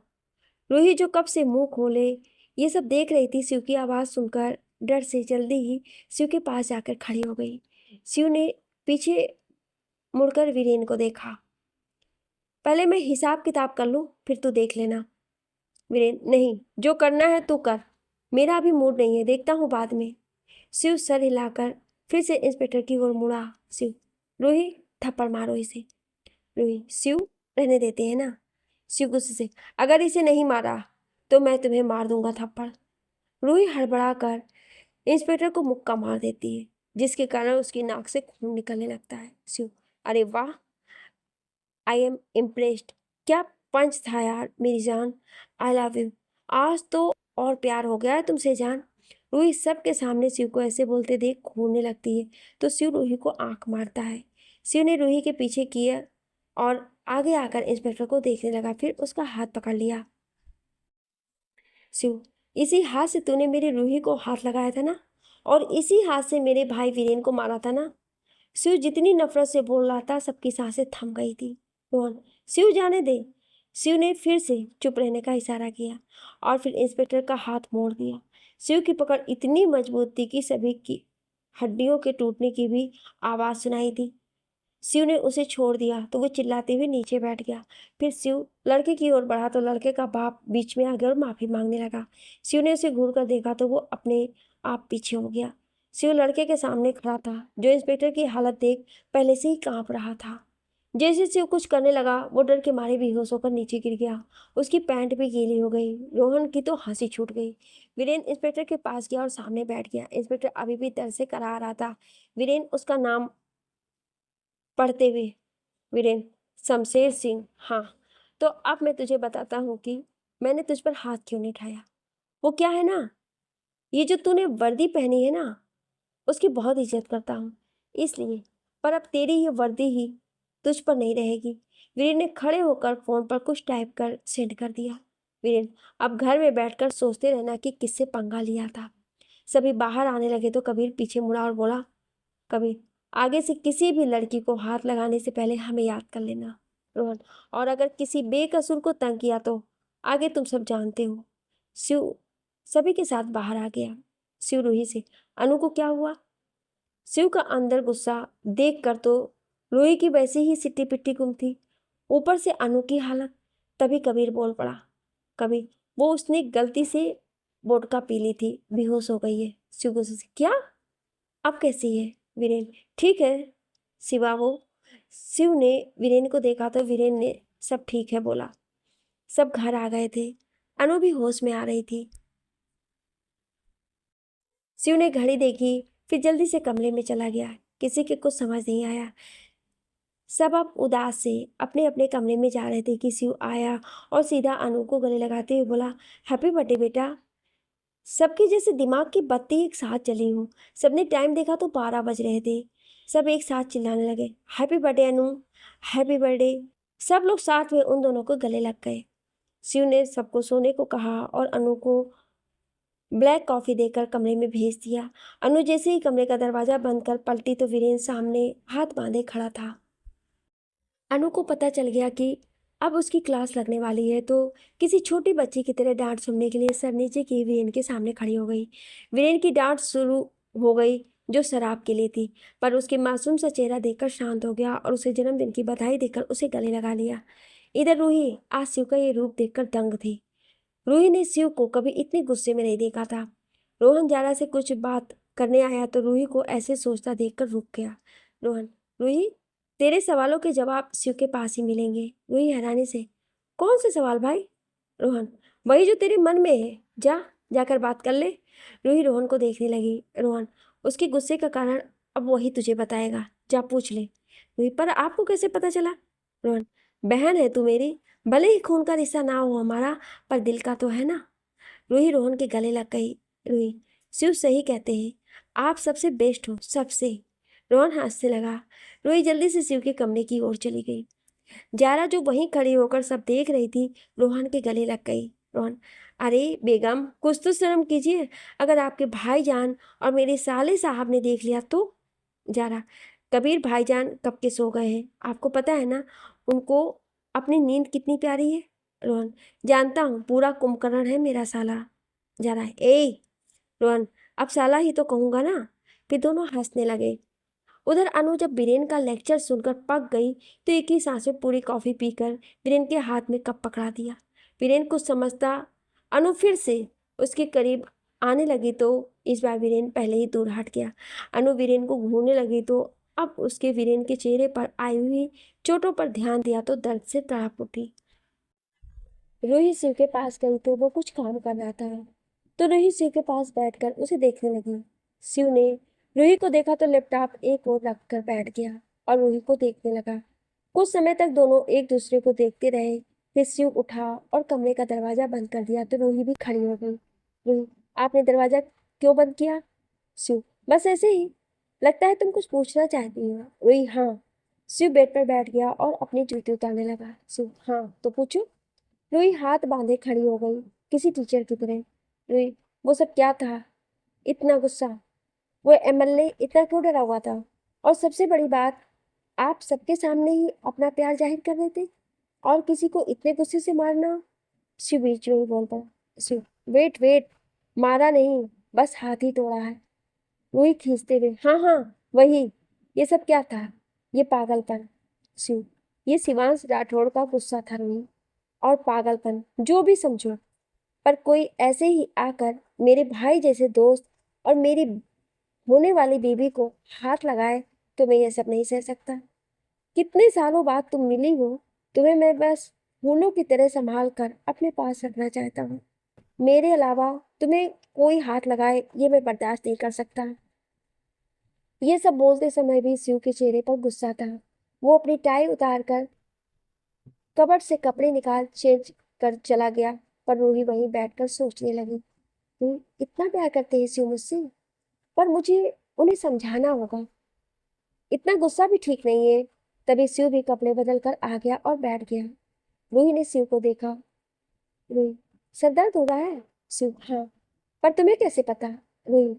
रूही, जो कब से मुंह खोले ये सब देख रही थी, शिव की आवाज़ सुनकर डर से जल्दी ही शिव के पास जाकर खड़ी हो गई। शिव ने पीछे मुड़कर वीरेन को देखा। पहले मैं हिसाब किताब कर लूँ, फिर तू देख लेना। वीरेन, नहीं, जो करना है तू कर, मेरा अभी मूड नहीं है, देखता हूँ बाद में। शिव सर हिलाकर फिर से इंस्पेक्टर की ओर मुड़ा। शिव, रूही, थप्पड़ मारो इसे। रूही, शिव, रहने देते हैं ना? शिव गुस्से से, अगर इसे नहीं मारा तो मैं तुम्हें मार दूंगा थप्पड़। रूही हड़बड़ा कर इंस्पेक्टर को मुक्का मार देती है, जिसके कारण उसकी नाक से खून निकलने लगता है। शिव, अरे वाह, आई एम इम्प्रेस्ड। क्या पंच था यार मेरी जान। आई लव यू। आज तो और प्यार हो गया है तुमसे जान। रूही सबके सामने शिव को ऐसे बोलते देख घूरने लगती है तो शिव रूही को आंख मारता है। शिव ने रूही के पीछे किया और आगे आकर इंस्पेक्टर को देखने लगा, फिर उसका हाथ पकड़ लिया। शिव, इसी हाथ से तूने मेरी रूही को हाथ लगाया था ना, और इसी हाथ से मेरे भाई वीरेन को मारा था ना? शिव जितनी नफरत से बोल रहा था, सबकी सांसें थम गई थी। रोहन, शिव जाने दे। शिव ने फिर से चुप रहने का इशारा किया और फिर इंस्पेक्टर का हाथ मोड़ दिया। शिव की पकड़ इतनी मजबूत थी कि सभी की हड्डियों के टूटने की भी आवाज़ सुनाई दी। शिव ने उसे छोड़ दिया तो वो चिल्लाते हुए नीचे बैठ गया। फिर शिव लड़के की ओर बढ़ा तो लड़के का बाप बीच में आ गया और माफी मांगने लगा। शिव ने उसे घूर कर देखा तो वो अपने आप पीछे हो गया। शिव लड़के के सामने खड़ा था, जो इंस्पेक्टर की हालत देख पहले से ही कांप रहा था। जैसे शिव कुछ करने लगा वो डर के मारे बेहोश होकर नीचे गिर गया। उसकी पैंट भी गीली हो गई। रोहन की तो हंसी छूट गई। वीरेन इंस्पेक्टर के पास गया और सामने बैठ गया। इंस्पेक्टर अभी भी दर्द से करा रहा था। वीरेन उसका नाम पढ़ते हुए, वीरेन, शमशेर सिंह, हाँ। तो अब मैं तुझे बताता हूँ कि मैंने तुझ पर हाथ क्यों नहीं उठाया। वो क्या है ना, ये जो तूने वर्दी पहनी है ना, उसकी बहुत इज्जत करता हूँ, इसलिए। पर अब तेरी ये वर्दी ही तुझ पर नहीं रहेगी। वीरेन ने खड़े होकर फोन पर कुछ टाइप कर सेंड कर दिया। वीरेन, अब घर में बैठकर सोचते रहना कि किससे पंगा लिया था। सभी बाहर आने लगे तो कबीर पीछे मुड़ा और बोला, कबीर, आगे से किसी भी लड़की को हाथ लगाने से पहले हमें याद कर लेना। रोहन, और अगर किसी बेकसूर को तंग किया तो आगे तुम सब जानते हो। शिव सभी के साथ बाहर आ गया। शिव रूही से, अनु को क्या हुआ? शिव का अंदर गुस्सा देख कर तो रूही की वैसी ही सिट्टी पिट्टी गुम थी, ऊपर से अनु की हालत। तभी कबीर बोल पड़ा, कबीर, वो उसने गलती से वोडका पी ली थी, बेहोश हो गई है। शिव गुस्से से, क्या? अब कैसी है? वीरेन, ठीक है शिवा वो। शिव ने वीरेन को देखा तो वीरेन ने सब ठीक है बोला। सब घर आ गए थे। अनु भी होश में आ रही थी। शिव ने घड़ी देखी, फिर जल्दी से कमरे में चला गया। किसी के कुछ समझ नहीं आया। सब अब उदास से अपने अपने कमरे में जा रहे थे कि शिव आया और सीधा अनु को गले लगाते हुए बोला, हैप्पी बर्थडे बेटा। सबके जैसे दिमाग की बत्ती एक साथ जली हूँ। सबने टाइम देखा तो 12 बज रहे थे। सब एक साथ चिल्लाने लगे, हैप्पी बर्थडे अनु, हैप्पी बर्थडे। सब लोग साथ में उन दोनों को गले लग गए। शिव ने सबको सोने को कहा और अनु को ब्लैक कॉफी देकर कमरे में भेज दिया। अनु जैसे ही कमरे का दरवाजा बंद कर पलटी तो वीरेन सामने हाथ बांधे खड़ा था। अनु को पता चल गया कि अब उसकी क्लास लगने वाली है, तो किसी छोटी बच्ची की तरह डांट सुनने के लिए सर नीचे की वीरेन के सामने खड़ी हो गई। वीरेन की डांट शुरू हो गई जो शराब के लिए थी, पर उसके मासूम सा चेहरा देखकर शांत हो गया और उसे जन्मदिन की बधाई देकर उसे गले लगा लिया। इधर रूही आज शिव का ये रूप देखकर दंग थी। रूही ने शिव को कभी इतने गुस्से में नहीं देखा था। रोहन जारा से कुछ बात करने आया तो रूही को ऐसे सोचता देखकर रुक गया। रोहन, रूही, तेरे सवालों के जवाब शिव के पास ही मिलेंगे। रूही हैरानी से, कौन से सवाल भाई? रोहन, वही जो तेरे मन में है, जाकर बात कर ले। रूही रोहन को देखने लगी। रोहन, उसके गुस्से का कारण अब वही तुझे बताएगा, जा पूछ ले। रूही, पर आपको कैसे पता चला? रोहन, बहन है तू मेरी, भले ही खून का रिश्ता ना हो हमारा, पर दिल का तो है ना। रूही रोहन के गले लग गई। रूही, शिव सही कहते हैं, आप सबसे बेस्ट हो, सबसे। रोहन हंसने लगा। रूही जल्दी से शिव के कमरे की ओर चली गई। जारा जो वहीं खड़ी होकर सब देख रही थी, रोहन के गले लग गई। रोहन, अरे बेगम, कुछ तो शर्म कीजिए, अगर आपके भाईजान और मेरे साले साहब ने देख लिया तो। जारा, कबीर भाईजान कब के सो गए हैं, आपको पता है ना उनको अपनी नींद कितनी प्यारी है। रोहन, जानता हूँ, पूरा कुंभकर्ण है मेरा साला। जारा, ए रोहन, अब साला ही तो कहूँगा ना। फिर दोनों हंसने लगे। उधर अनु जब बीरेन का लेक्चर सुनकर पक गई तो एक ही सांस में पूरी कॉफी पीकर बीरेन के हाथ में कप पकड़ा दिया। बीरेन कुछ समझता अनु फिर से उसके करीब आने लगी तो इस बार वीरेन पहले ही दूर हट गया। अनु वीरेन को घूरने लगी तो अब उसके वीरेन के चेहरे पर आई हुई चोटों पर ध्यान दिया तो दर्द से तड़प उठी। रोहित शिव के पास गई तो वो कुछ काम कर रहा था, तो रोहित शिव के पास बैठकर उसे देखने लगी। शिव ने रूही को देखा तो लैपटॉप एक ओर रखकर बैठ गया और रूही को देखने लगा। कुछ समय तक दोनों एक दूसरे को देखते रहे। फिर शिव उठा और कमरे का दरवाजा बंद कर दिया तो रूही भी खड़ी हो गई। रूही, आपने दरवाजा क्यों बंद किया? शिव, बस ऐसे ही। लगता है तुम कुछ पूछना चाहती हो। रूही, हाँ। शिव बेड पर बैठ गया और अपनी जूती उतारने लगा। शिव, हाँ तो पूछो। रूही हाथ बांधे खड़ी हो गई, किसी टीचर की तरह। रूही, वो सब क्या था? इतना गुस्सा? वो एमएलए इतना क्यों डरा हुआ था? और सबसे बड़ी बात, आप सबके सामने ही अपना प्यार जाहिर कर देते और किसी को इतने गुस्से से मारना। शिव बीच में ही बोल पड़ा। शिव, वेट वेट, मारा नहीं, बस हाथ ही तोड़ा है। रूही खींचते हुए, हाँ हाँ वही। ये सब क्या था? ये पागलपन। शिव, ये शिवांश राठौड़ का गुस्सा था रूही, और पागलपन जो भी समझो, पर कोई ऐसे ही आकर मेरे भाई जैसे दोस्त और मेरी होने वाली बीबी को हाथ लगाए तो मैं ये सब नहीं सह सकता। कितने सालों बाद तुम मिली हो, तुम्हें मैं बस फूलों की तरह संभाल कर अपने पास रखना चाहता हूँ। मेरे अलावा तुम्हें कोई हाथ लगाए ये मैं बर्दाश्त नहीं कर सकता। ये सब बोलते समय भी शिव के चेहरे पर गुस्सा था। वो अपनी टाई उतार कर कबर्ड से कपड़े निकाल चेंज कर चला गया, पर रूही वहीं बैठकर सोचने लगी। इतना प्यार करते हैं शिव मुझसे, पर मुझे उन्हें समझाना होगा। इतना गुस्सा भी ठीक नहीं है। तभी शिव भी कपड़े बदल कर आ गया और बैठ गया। रूही ने शिव को देखा। रूही, सर दर्द हो रहा है? शिव, हाँ। पर तुम्हें कैसे पता? रूही,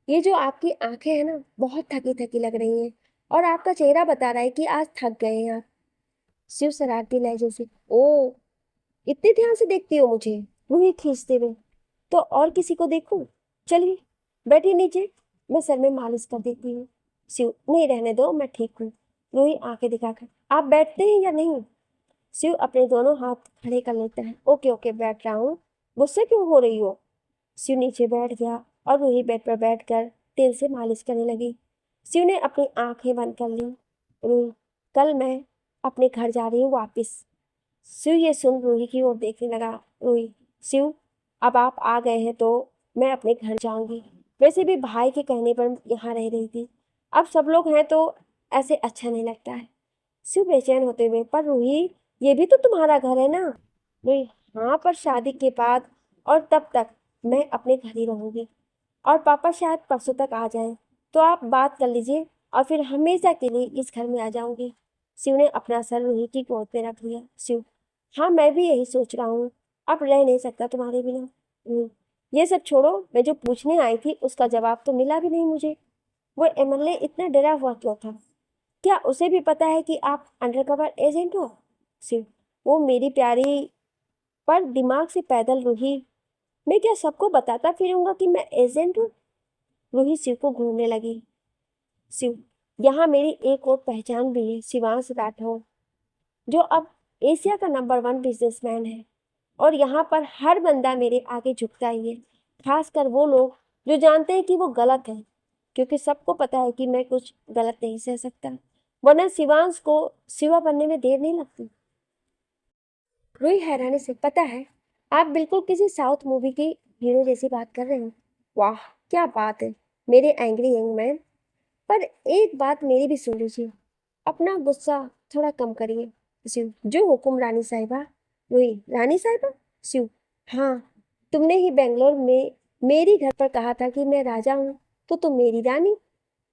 ये जो आपकी आंखें हैं ना, बहुत थकी थकी लग रही हैं, और आपका चेहरा बता रहा है कि आज थक गए हैं आप। शिव शरारती लहजे से, ओ, इतने ध्यान से देखती हो मुझे? रूही खींचते हुए, तो और किसी को देखूं? चलिए बैठिए नीचे, मैं सर में मालिश कर देती हूँ। शिव, नहीं रहने दो, मैं ठीक हूँ। रूही आंखें दिखाकर, आप बैठते हैं या नहीं? शिव अपने दोनों हाथ खड़े कर लेता है। ओके ओके, बैठ रहा हूँ। गुस्से क्यों हो रही हो? शिव नीचे बैठ गया और रूही बेड पर बैठकर तेल से मालिश करने लगी। शिव ने अपनी आंखें बंद कर ली। रूही, कल मैं अपने घर जा रही हूँ वापिस। शिव ये सुन रूही की ओर देखने लगा। रूही, शिव, अब आप आ गए हैं तो मैं अपने घर जाऊंगी। वैसे भी भाई के कहने पर यहाँ रह रही थी, अब सब लोग हैं तो ऐसे अच्छा नहीं लगता है। शिव बेचैन होते हुए, पर रूही, ये भी तो तुम्हारा घर है ना? रूही, हाँ, पर शादी के बाद और तब तक मैं अपने घर ही रहूंगी, और पापा शायद परसों तक आ जाए, तो आप बात कर लीजिए और फिर हमेशा के लिए इस घर में आ जाऊंगी। शिव ने अपना सर रूही की गोद में रख लिया। शिव, हाँ, मैं भी यही सोच रहा हूँ, अब रह नहीं सकता तुम्हारे बिना। ये सब छोड़ो, मैं जो पूछने आई थी उसका जवाब तो मिला भी नहीं मुझे। वो एमएलए इतना डरा हुआ क्यों था? क्या उसे भी पता है कि आप अंडरकवर एजेंट हो? शिव, वो मेरी प्यारी, पर दिमाग से पैदल रूही, मैं क्या सबको बताता फिरूंगा कि मैं एजेंट हूँ? रूही शिव को घूरने लगी। शिव, यहाँ मेरी एक और पहचान भी है, शिवांश राठौर, जो अब एशिया का नंबर 1 बिजनेसमैन है, और यहाँ पर हर बंदा मेरे आगे झुकता ही है, खासकर वो लोग जो जानते हैं कि वो गलत है, क्योंकि सबको पता है कि मैं कुछ गलत नहीं सह सकता, वरना शिवांश को शिवा बनने में देर नहीं लगती। रूही हैरानी से, पता है, आप बिल्कुल किसी साउथ मूवी की हीरो जैसी बात कर रहे हो। वाह, क्या बात है मेरे एंग्री यंग मैन। पर एक बात मेरी भी सुन लीजिए, अपना गुस्सा थोड़ा कम करिए। शिव, जो हुकुम रानी साहिबा। रूही, रानी साहिबा? शिव, हाँ, तुमने ही बेंगलोर में मेरी घर पर कहा था कि मैं राजा हूँ, तो तुम मेरी रानी।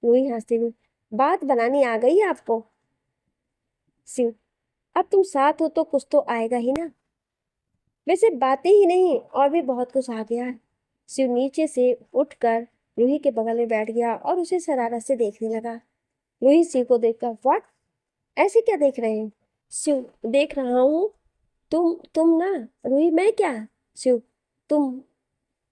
रूही हंसते हुए, बात बनानी आ गई आपको? शिव, अब तुम साथ हो तो कुछ तो आएगा ही ना। वैसे बातें ही नहीं, और भी बहुत कुछ आ गया है। शिव नीचे से उठकर रूही के बगल में बैठ गया और उसे शरारत से देखने लगा। रूही शिव को देखकर, व्हाट, ऐसे क्या देख रहे हैं? शिव, देख रहा हूँ, तुम ना। रूही, मैं क्या? शिव, तुम,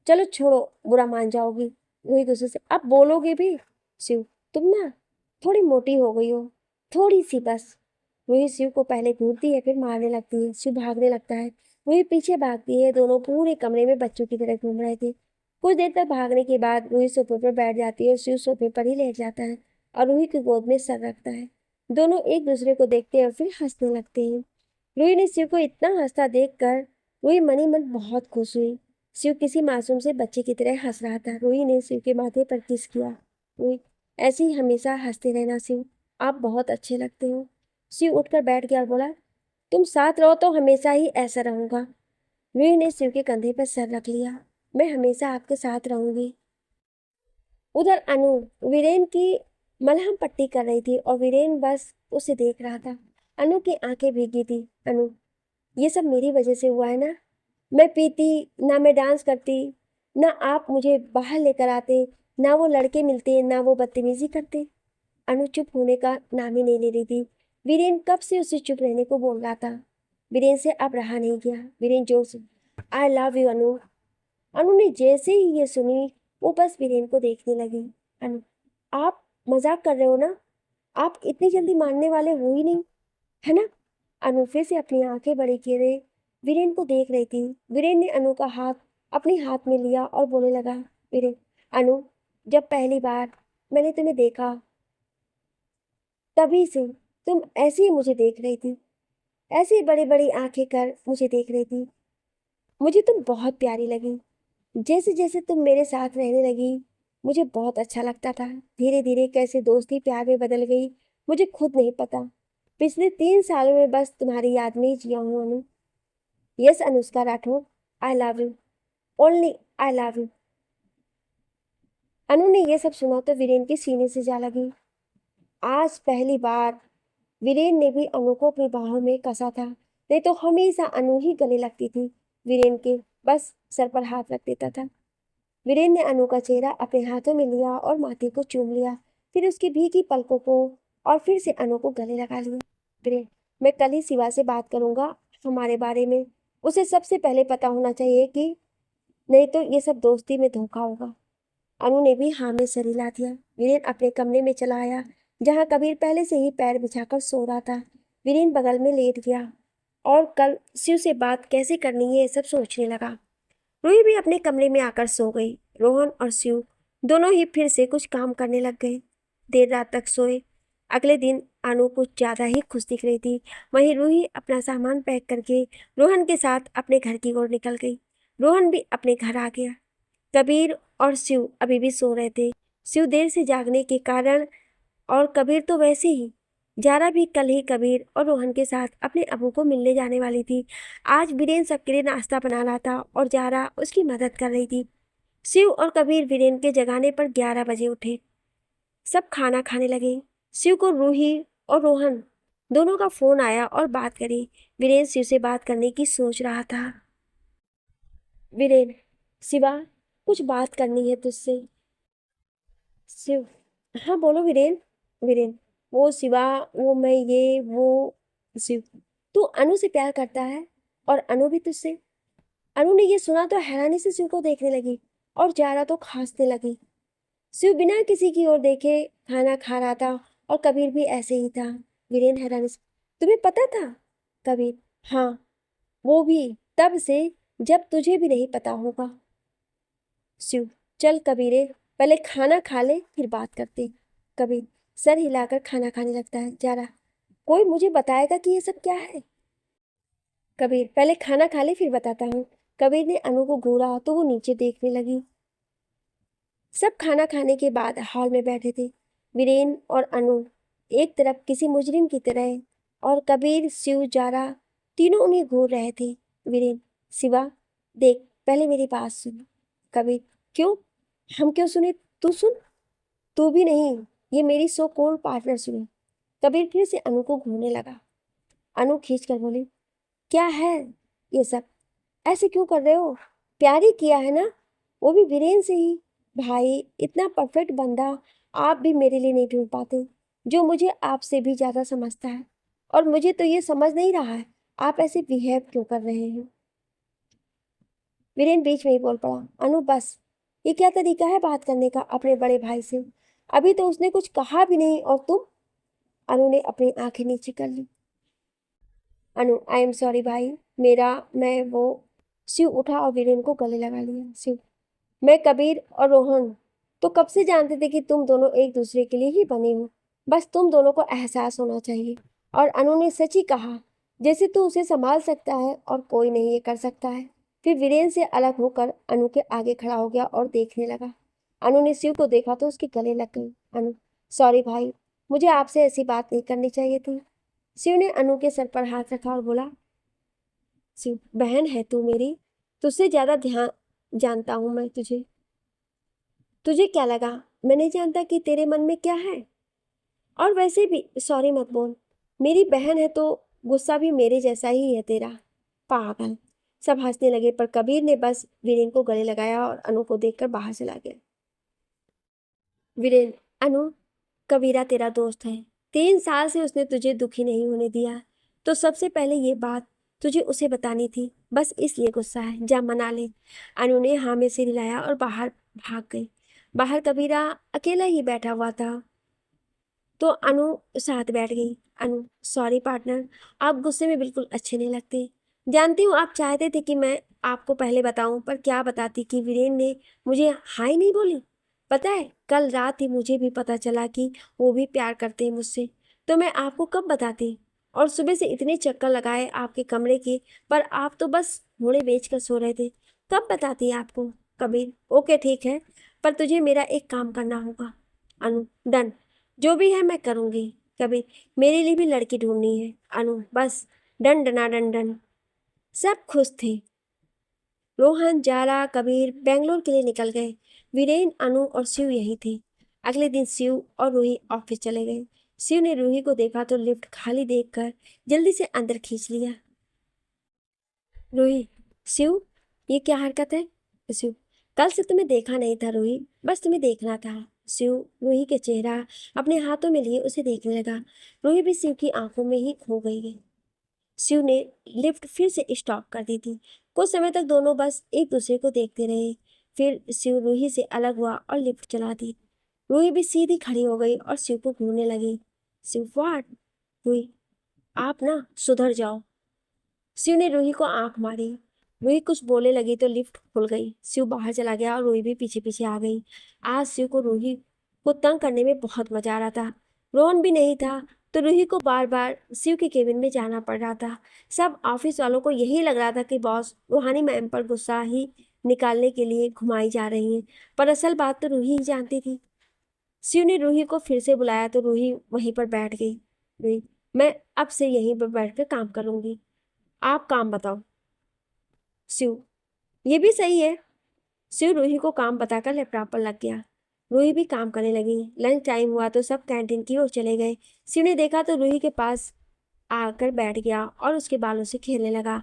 चलो छोड़ो, बुरा मान जाओगी। रूही गुस्से से, अब बोलोगे भी? शिव, तुम ना थोड़ी मोटी हो गई हो, थोड़ी सी बस। रूही शिव को पहले घूरती है, फिर मारने लगती है। शिव भागने लगता है, रूही पीछे भागती है। दोनों पूरे कमरे में बच्चों की तरह घूम रहे थे। कुछ देर तक भागने के बाद रूही सोफे पर बैठ जाती है, और शिव सोफे पर ही लेट जाता है और रूही की गोद में सर रखता है। दोनों एक दूसरे को देखते हैं और फिर हंसने लगते हैं। रूही ने शिव को इतना हंसता देखकर रूही मनी मन बहुत खुश हुई। शिव किसी मासूम से बच्चे की तरह हंस रहा था। रूही ने शिव के माथे पर किस किया। रूही, ऐसे ही हमेशा हंसते रहना शिव, आप बहुत अच्छे लगते हो। शिव उठकर बैठ गया और बोला, तुम साथ रहो तो हमेशा ही ऐसा रहूंगा। रूही ने शिव के कंधे पर सर रख लिया। मैं हमेशा आपके साथ रहूंगी। उधर अनु वीरेन की मलहम पट्टी कर रही थी, और वीरेन बस उसे देख रहा था। अनु की आंखें भीगी थी। अनु, ये सब मेरी वजह से हुआ है ना? मैं पीती, ना मैं डांस करती, ना आप मुझे बाहर लेकर आते, ना वो लड़के मिलते, ना वो बदतमीजी करते। अनु चुप होने का नाम ही नहीं ले रही थी। वीरेन कब से उसे चुप रहने को बोल रहा था। वीरेन से अब रहा नहीं गया। वीरेन जोर से, आई लव यू अनु। अनु ने जैसे ही ये सुनी, वो बस वीरेन को देखने लगी। अनु, आप मजाक कर रहे हो ना? आप इतनी जल्दी मानने वाले हो ही नहीं, है ना? अनु फिर से अपनी आंखें बड़ी किए वीरेन को देख रही थी। वीरेन ने अनु का हाथ अपने हाथ में लिया और बोलने लगा, वीरेन, अनु, जब पहली बार मैंने तुम्हें देखा, तभी से तुम ऐसे ही मुझे देख रही थी, ऐसे ही बड़ी बड़ी आंखें कर मुझे देख रही थी। मुझे तुम बहुत प्यारी लगी। जैसे जैसे तुम मेरे साथ रहने लगी मुझे बहुत अच्छा लगता था। धीरे धीरे कैसे दोस्ती प्यार में बदल गई मुझे खुद नहीं पता। पिछले 3 सालों में बस तुम्हारी याद में ही जिया हूँ Anu. Yes Anushka Rathore, I love you, only I love you. Anu ने यह सब सुना तो वीरेन के सीने से जा लगी। आज पहली बार वीरेन ने भी अनु को अपनी बाहों में कसा था, नहीं तो हमेशा अनु ही गले लगती थी वीरेन के, बस सर पर हाथ रख देता था। वीरेन ने अनु का चेहरा अपने हाथों में लिया और माथे को चूम लिया, फिर उसकी भीगी पलकों को, और फिर से अनु को गले लगा लिया। वीरेन, मैं कल ही शिवा से बात करूंगा हमारे बारे में। उसे सबसे पहले पता होना चाहिए कि नहीं तो ये सब दोस्ती में धोखा होगा। अनु ने भी हाँ में सर हिला दिया। वीरेन अपने कमरे में चला आया जहाँ कबीर पहले से ही पैर बिछाकर सो रहा था। वीरेन बगल में लेट गया और कल शिव से बात कैसे करनी है ये सब सोचने लगा। रूही भी अपने कमरे में आकर सो गई। रोहन और शिव दोनों ही फिर से कुछ काम करने लग गए। देर रात तक सोए। अगले दिन अनु कुछ ज़्यादा ही खुश दिख रही थी। वहीं रूही अपना सामान पैक करके रोहन के साथ अपने घर की ओर निकल गई। रोहन भी अपने घर आ गया। कबीर और शिव अभी भी सो रहे थे। शिव देर से जागने के कारण और कबीर तो वैसे ही। जारा भी कल ही कबीर और रोहन के साथ अपने अबू को मिलने जाने वाली थी। आज वीरेन सबके लिए नाश्ता बना रहा था और जारा उसकी मदद कर रही थी। शिव और कबीर वीरेन के जगाने पर 11 बजे उठे। सब खाना खाने लगे। शिव को रूही और रोहन दोनों का फोन आया और बात करी। वीरेन शिव से बात करने की सोच रहा था। वीरेन, शिवा, कुछ बात करनी है तुझसे। शिव, हाँ बोलो वीरेन। वीरेन, वो शिवा, वो मैं ये वो। शिव, तू अनु से प्यार करता है और अनु भी तुझसे। अनु ने ये सुना तो हैरानी से शिव को देखने लगी और जारा तो खांसने लगी। शिव बिना किसी की ओर देखे खाना खा रहा था और कबीर भी ऐसे ही था। वीरेन हैरानी से, तुम्हें पता था? कबीर, हाँ, वो भी तब से जब तुझे भी नहीं पता होगा। शिव, चल कबीरे, पहले खाना खा ले फिर बात करते। कबीर सर हिलाकर खाना खाने लगता है। जारा, कोई मुझे बताएगा कि ये सब क्या है? कबीर, पहले खाना खा ले फिर बताता हूँ। कबीर ने अनु को घूरा तो वो नीचे देखने लगी। सब खाना खाने के बाद हॉल में बैठे थे। वीरेन और अनु एक तरफ किसी मुजरिम की तरह और कबीर, शिव, जारा तीनों उन्हें घूर रहे थे। वीरेन, शिवा, देख पहले मेरी बात सुन। कबीर, क्यों? हम क्यों सुने? तू सुन। तू भी नहीं, ये मेरी सो कॉल्ड पार्टनर सुने। कबीर फिर से अनु को घूरने लगा। अनु खींच कर बोली, क्या है ये सब? ऐसे क्यों कर रहे हो? प्यार ही किया है ना, वो भी वीरेन से ही। भाई, इतना परफेक्ट बंदा आप भी मेरे लिए नहीं ढूंढ पाते, जो मुझे आपसे भी ज़्यादा समझता है। और मुझे तो ये समझ नहीं रहा है आप ऐसे बिहेव क्यों कर रहे हैं। वीरेन बीच में ही बोल पड़ा, अनु बस, ये क्या तरीका है बात करने का अपने बड़े भाई से? अभी तो उसने कुछ कहा भी नहीं और तुम। अनु ने अपनी आंखें नीचे कर ली। अनु, आई एम सॉरी भाई, मैं वो। शिव उठा और वीरेन को गले लगा लिया। शिव, मैं, कबीर और रोहन तो कब से जानते थे कि तुम दोनों एक दूसरे के लिए ही बने हो। बस तुम दोनों को एहसास होना चाहिए। और अनु ने सच ही कहा, जैसे तू उसे संभाल सकता है और कोई नहीं ये कर सकता है। फिर वीरेन से अलग होकर अनु के आगे खड़ा हो गया और देखने लगा। अनु ने शिव को देखा तो उसके गले लग गई। अनु, सॉरी भाई, मुझे आपसे ऐसी बात नहीं करनी चाहिए थी। शिव ने अनु के सर पर हाथ रखा और बोला, शिव, बहन है तू मेरी, तुझसे ज्यादा ध्यान जानता हूं मैं तुझे। तुझे क्या लगा मैं नहीं जानता कि तेरे मन में क्या है? और वैसे भी सॉरी मत बोल, मेरी बहन है तो गुस्सा भी मेरे जैसा ही है तेरा। पागल। सब हंसने लगे पर कबीर ने बस वीरेन को गले लगाया और अनु को देखकर बाहर चला गया। वीरेन, अनु, कबीरा तेरा दोस्त है। 3 साल से उसने तुझे दुखी नहीं होने दिया, तो सबसे पहले ये बात तुझे उसे बतानी थी। बस इसलिए गुस्सा है, जा मना ले। अनु ने हाँ में सिर हिलाया और बाहर भाग गई। बाहर कबीरा अकेला ही बैठा हुआ था तो अनु साथ बैठ गई। अनु, सॉरी पार्टनर, आप गुस्से में बिल्कुल अच्छे नहीं लगते। जानती हूँ आप चाहते थे कि मैं आपको पहले बताऊं, पर क्या बताती कि वीरेन ने मुझे हाई नहीं बोली। पता है, कल रात ही मुझे भी पता चला कि वो भी प्यार करते हैं मुझसे। तो मैं आपको कब बताती। और सुबह से इतने चक्कर लगाए आपके कमरे के, पर आप तो बस घोड़े बेच कर सो रहे थे। कब बताती आपको। कबीर, ओके ठीक है, पर तुझे मेरा एक काम करना होगा। अनु, डन, जो भी है मैं करूँगी। कबीर, मेरे लिए भी लड़की ढूंढनी है। अनु, बस डन डना डन डन। सब खुश थे। रोहन, जारा, कबीर बेंगलोर के लिए निकल गए। वीरेन, अनु और शिव यही थे। अगले दिन शिव और रूही ऑफिस चले गए। शिव ने रूही को देखा तो लिफ्ट खाली देखकर जल्दी से अंदर खींच लिया। रूही, शिव, ये क्या हरकत है। शिव, कल से तुम्हें देखा नहीं था रूही, बस तुम्हें देखना था। शिव रूही के चेहरा अपने हाथों में लिए उसे देखने लगा। रूही भी शिव की आंखों में ही खो गई। शिव ने लिफ्ट फिर से स्टॉप कर दी थी। कुछ समय तक दोनों बस एक दूसरे को देखते रहे। फिर शिव रूही से अलग हुआ और लिफ्ट चला दी। रूही भी सीधी खड़ी हो गई और शिव को घूरने लगी। शिव, व्हाट। रूही, आप ना सुधर जाओ। शिव ने रूही को आंख मारी। रूही कुछ बोलने लगी तो लिफ्ट खुल गई। शिव बाहर चला गया और रूही भी पीछे पीछे आ गई। आज शिव को रूही को तंग करने में बहुत मजा आ रहा था। रोहन भी नहीं था तो रूही को बार बार शिव के केबिन में जाना पड़ रहा था। सब ऑफिस वालों को यही लग रहा था कि बॉस रूहानी मैम पर गुस्सा ही निकालने के लिए घुमाई जा रही है, पर असल बात तो रूही ही जानती थी। शिव ने रूही को फिर से बुलाया तो रूही वहीं पर बैठ गई। रूही, मैं अब से यहीं पर बैठ कर काम करूंगी, आप काम बताओ। शिव, ये भी सही है। शिव रूही को काम बताकर लैपटॉप पर लग गया। रूही भी काम करने लगी। लंच टाइम हुआ तो सब कैंटीन की ओर चले गए। शिव ने देखा तो रूही के पास आकर बैठ गया और उसके बालों से खेलने लगा।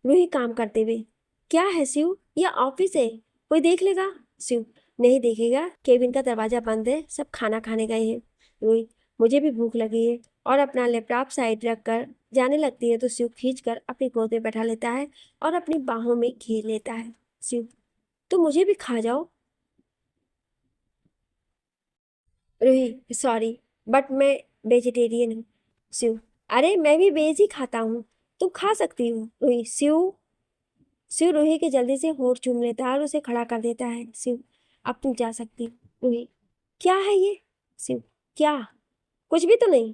रूही काम करते हुए, क्या है शिव, यह ऑफिस है, कोई देख लेगा। शिव, नहीं देखेगा, केबिन का दरवाजा बंद है, सब खाना खाने गए हैं। रूही, मुझे भी भूख लगी है, और अपना लैपटॉप साइड रख कर जाने लगती है तो शिव खींच कर अपनी गोद में बैठा लेता है और अपनी बाहों में घेर लेता है। शिव, तो मुझे भी खा जाओ। रूही, सॉरी, बट मैं वेजिटेरियन हूँ। शिव, अरे मैं भी वेज ही खाता हूँ, तुम खा सकती हो। रूही, शिव। शिव रूही के जल्दी से होठ चूम लेता है और उसे खड़ा कर देता है। शिव, अब तुम जा सकती हो। रूही, क्या है ये। शिव, क्या, कुछ भी तो नहीं।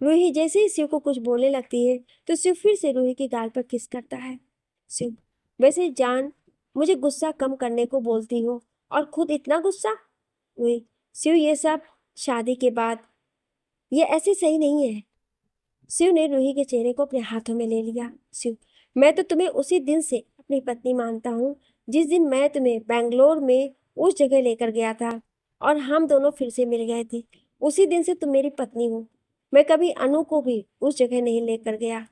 रूही जैसे ही शिव को कुछ बोलने लगती है तो शिव फिर से रूही के गाल पर किस करता है। शिव, वैसे जान, मुझे गुस्सा कम करने को बोलती हो और खुद इतना गुस्सा। रूही, शिव, ये सब शादी के बाद ये ऐसे सही नहीं है। शिव ने रूही के चेहरे को अपने हाथों में ले लिया। शिव, मैं तो तुम्हें उसी दिन से अपनी पत्नी मानता हूँ जिस दिन मैं तुम्हें बेंगलोर में उस जगह लेकर गया था और हम दोनों फिर से मिल गए थे। उसी दिन से तुम मेरी पत्नी हो। मैं कभी अनु को भी उस जगह नहीं लेकर गया,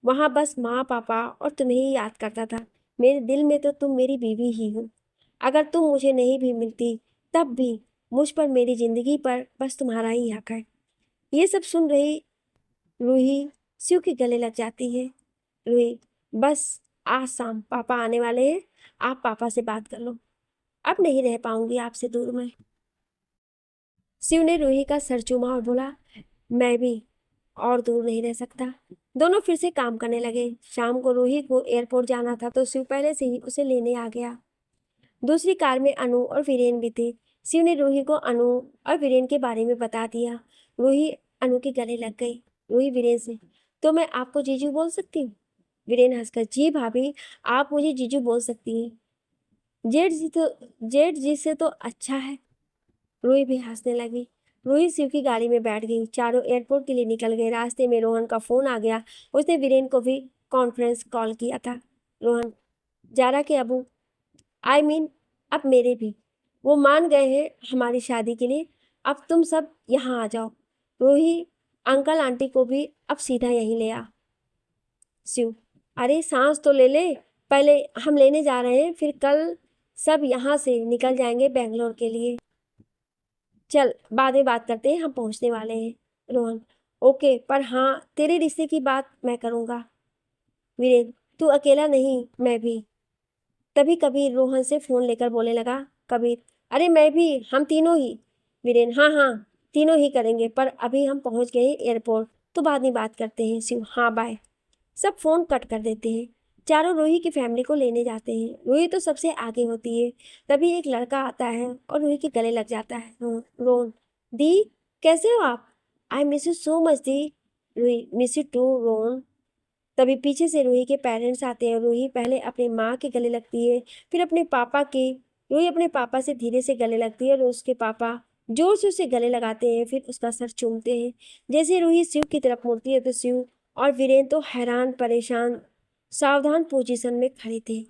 वहाँ बस माँ पापा और तुम्हें ही याद करता था। मेरे दिल में तो तुम मेरी बीवी ही हो। अगर तुम मुझे नहीं भी मिलती तब भी मुझ पर, मेरी जिंदगी पर बस तुम्हारा ही हक है। ये सब सुन रही रूही शिव के गले लग जाती है। रूही, बस आज शाम पापा आने वाले हैं, आप पापा से बात कर लो, अब नहीं रह पाऊंगी आपसे दूर में। शिव ने रूही का सर चूमा और बोला, मैं भी और दूर नहीं रह सकता। दोनों फिर से काम करने लगे। शाम को रूही को एयरपोर्ट जाना था तो शिव पहले से ही उसे लेने आ गया। दूसरी कार में अनु और वीरेन भी थे। शिव ने रूही को अनु और वीरेन के बारे में बता दिया। रूही अनु के गले लग गई। रूही वीरेन से, तो मैं आपको जीजू बोल सकती हूँ। वीरेन हंसकर, जी भाभी, आप मुझे जीजू बोल सकती हैं। जेठ जी से तो अच्छा है। रूही भी हंसने लगी। रूही शिव की गाड़ी में बैठ गई। चारों एयरपोर्ट के लिए निकल गए। रास्ते में रोहन का फोन आ गया। उसने वीरेन को भी कॉन्फ्रेंस कॉल किया था। रोहन, जारा के अबू, आई मीन अब मेरे भी, वो मान गए हैं हमारी शादी के लिए। अब तुम सब यहाँ आ जाओ। रूही, अंकल आंटी को भी अब सीधा यहीं ले आ। शिव, अरे सांस तो ले ले, पहले हम लेने जा रहे हैं, फिर कल सब यहाँ से निकल जाएंगे बेंगलोर के लिए। चल बाद में बात करते हैं, हम पहुँचने वाले हैं। रोहन, ओके, पर हाँ तेरे रिश्ते की बात मैं करूँगा। वीरेन, तू अकेला नहीं, मैं भी। तभी कबीर रोहन से फोन लेकर बोलने लगा। कबीर, अरे मैं भी, हम तीनों ही। वीरेन, हाँ हाँ, तीनों ही करेंगे, पर अभी हम पहुंच गए एयरपोर्ट तो बाद में बात करते हैं। शिव, हाँ बाय। सब फोन कट कर देते हैं। चारों रूही की फैमिली को लेने जाते हैं। रूही तो सबसे आगे होती है। तभी एक लड़का आता है और रूही के गले लग जाता है। रोन, दी, कैसे हो आप। I miss you so much दी। Ruhi, miss you too Rohan. तभी पीछे से रूही के पेरेंट्स आते हैं। रूही पहले अपनी माँ के गले लगती है, फिर अपने पापा के। रूही अपने पापा से धीरे से गले लगती है और उसके पापा जोर से उसे गले लगाते हैं, फिर उसका सर चूमते हैं। जैसे रूही शिव की तरफ मुड़ती है तो शिव और वीरेन तो हैरान परेशान सावधान पोजीशन में खड़े थे।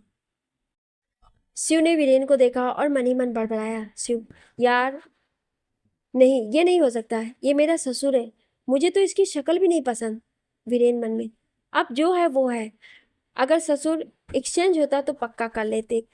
शिव ने वीरेन को देखा और मन ही मन बड़बड़ाया, शिव यार, नहीं, ये नहीं हो सकता है, ये मेरा ससुर है, मुझे तो इसकी शक्ल भी नहीं पसंद। वीरेन मन में, अब जो है वो है, अगर ससुर एक्सचेंज होता तो पक्का कर लेते।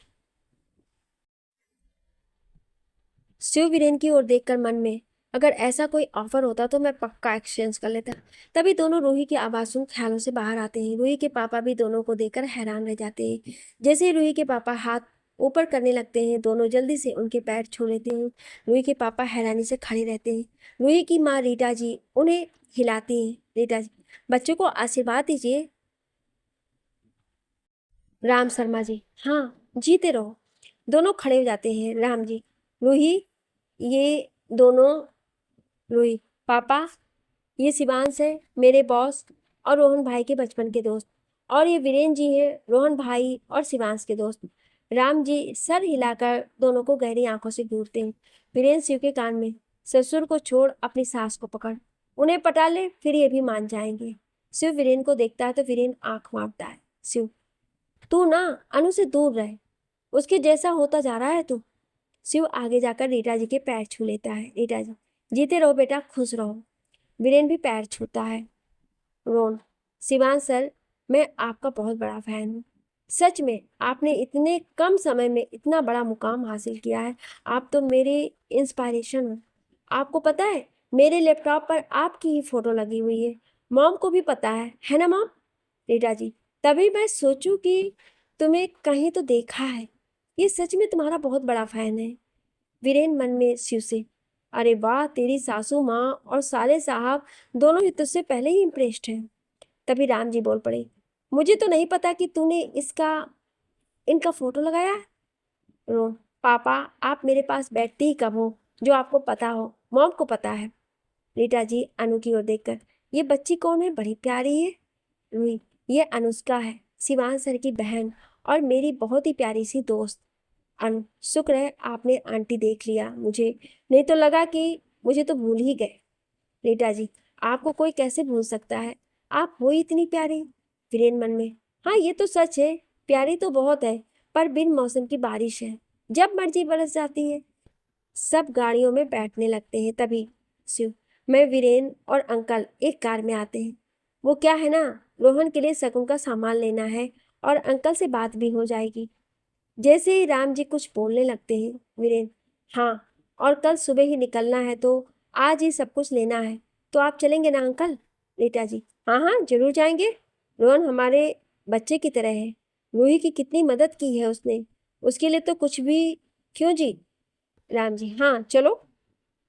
शिव वीरेन की ओर देखकर मन में, अगर ऐसा कोई ऑफर होता तो मैं पक्का एक्सचेंज कर लेता। तभी दोनों रूही की आवाज़ों ख्यालों से बाहर आते हैं। रूही के पापा भी दोनों को देखकर हैरान रह जाते हैं। जैसे ही रूही के पापा हाथ ऊपर करने लगते हैं, दोनों जल्दी से उनके पैर छू लेते हैं। रूही के पापा हैरानी से खड़े रहते हैं। रूही की माँ रीटा जी उन्हें हिलाती हैं। रीटा जी, बच्चों को आशीर्वाद दीजिए। राम शर्मा जी, हाँ, जीते रहो। दोनों खड़े हो जाते हैं। राम जी, रूही, ये दोनों, रूही, पापा, ये शिवांश है, मेरे बॉस और रोहन भाई के बचपन के दोस्त। और ये वीरेन जी हैं, रोहन भाई और शिवांश के दोस्त। राम जी सर हिलाकर दोनों को गहरी आंखों से घूरते हैं। वीरेन शिव के कान में, ससुर को छोड़ अपनी सास को पकड़, उन्हें पटा ले, फिर ये भी मान जाएंगे। शिव वीरेन को देखता है तो वीरेन आंख मारता है। शिव, तू ना अनु से दूर रहे, उसके जैसा होता जा रहा है तू। शिव आगे जाकर रीटा जी के पैर छू लेता है। रीटा जी, जीते रहो बेटा, खुश रहो। वीरेन भी पैर छूता है। रोन, शिवांश सर, मैं आपका बहुत बड़ा फैन हूँ। सच में आपने इतने कम समय में इतना बड़ा मुकाम हासिल किया है। आप तो मेरे इंस्पायरेशन हो। आपको पता है, मेरे लैपटॉप पर आपकी ही फोटो लगी हुई है। मॉम को भी पता है ना मॉम। रीटा जी, तभी मैं सोचूं कि तुम्हें कहीं तो देखा है। ये सच में तुम्हारा बहुत बड़ा फैन है। वीरेन मन में शिव से, अरे वाह, तेरी सासू माँ और साले साहब दोनों ही तुझसे पहले ही इम्प्रेस्ड हैं। तभी राम जी बोल पड़े, मुझे तो नहीं पता कि तूने इनका फोटो लगाया है। रोन, पापा, आप मेरे पास बैठते ही कब हो जो आपको पता हो, मॉम को पता है। रीटा जी अनु की ओर देखकर, ये बच्ची कौन है, बड़ी प्यारी है। रूही, ये अनुष्का है, शिवांश सर की बहन और मेरी बहुत ही प्यारी सी दोस्त। अनु, शुक्र है आपने आंटी देख लिया मुझे, नहीं तो लगा कि मुझे तो भूल ही गए। रीटा जी, आपको कोई कैसे भूल सकता है, आप हो ही इतनी प्यारी। वीरेन मन में, हाँ ये तो सच है, प्यारी तो बहुत है, पर बिन मौसम की बारिश है, जब मर्जी बरस जाती है। सब गाड़ियों में बैठने लगते हैं। तभी शिव, मैं, वीरेन और अंकल एक कार में आते हैं। वो क्या है ना, रोहन के लिए शगुन का सामान लेना है और अंकल से बात भी हो जाएगी। जैसे ही राम जी कुछ बोलने लगते हैं, वीरेन, हाँ, और कल सुबह ही निकलना है तो आज ही सब कुछ लेना है, तो आप चलेंगे ना अंकल। रीटा जी, हाँ हाँ जरूर जाएंगे। रोहन हमारे बच्चे की तरह है, रूही की कितनी मदद की है उसने, उसके लिए तो कुछ भी। क्यों जी। राम जी, हाँ चलो।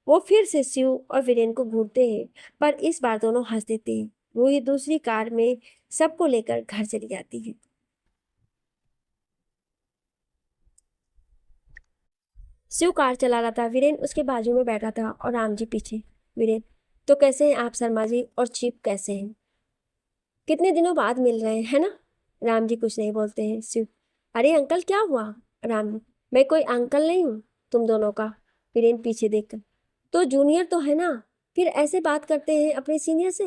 वो फिर से शिव और वीरेन को घूरते हैं, पर इस बार दोनों हंस देते हैं। रूही दूसरी कार में सबको लेकर घर चली जाती है। शिव कार चला रहा था, वीरेन उसके बाजू में बैठा था और राम जी पीछे। वीरेन, तो कैसे हैं आप शर्मा जी, और चीफ कैसे हैं, कितने दिनों बाद मिल रहे हैं, है ना। राम जी कुछ नहीं बोलते हैं। शिव, अरे अंकल क्या हुआ। राम जी, मैं कोई अंकल नहीं हूँ तुम दोनों का। वीरेन पीछे देखकर, तो जूनियर तो है ना, फिर ऐसे बात करते हैं अपने सीनियर से।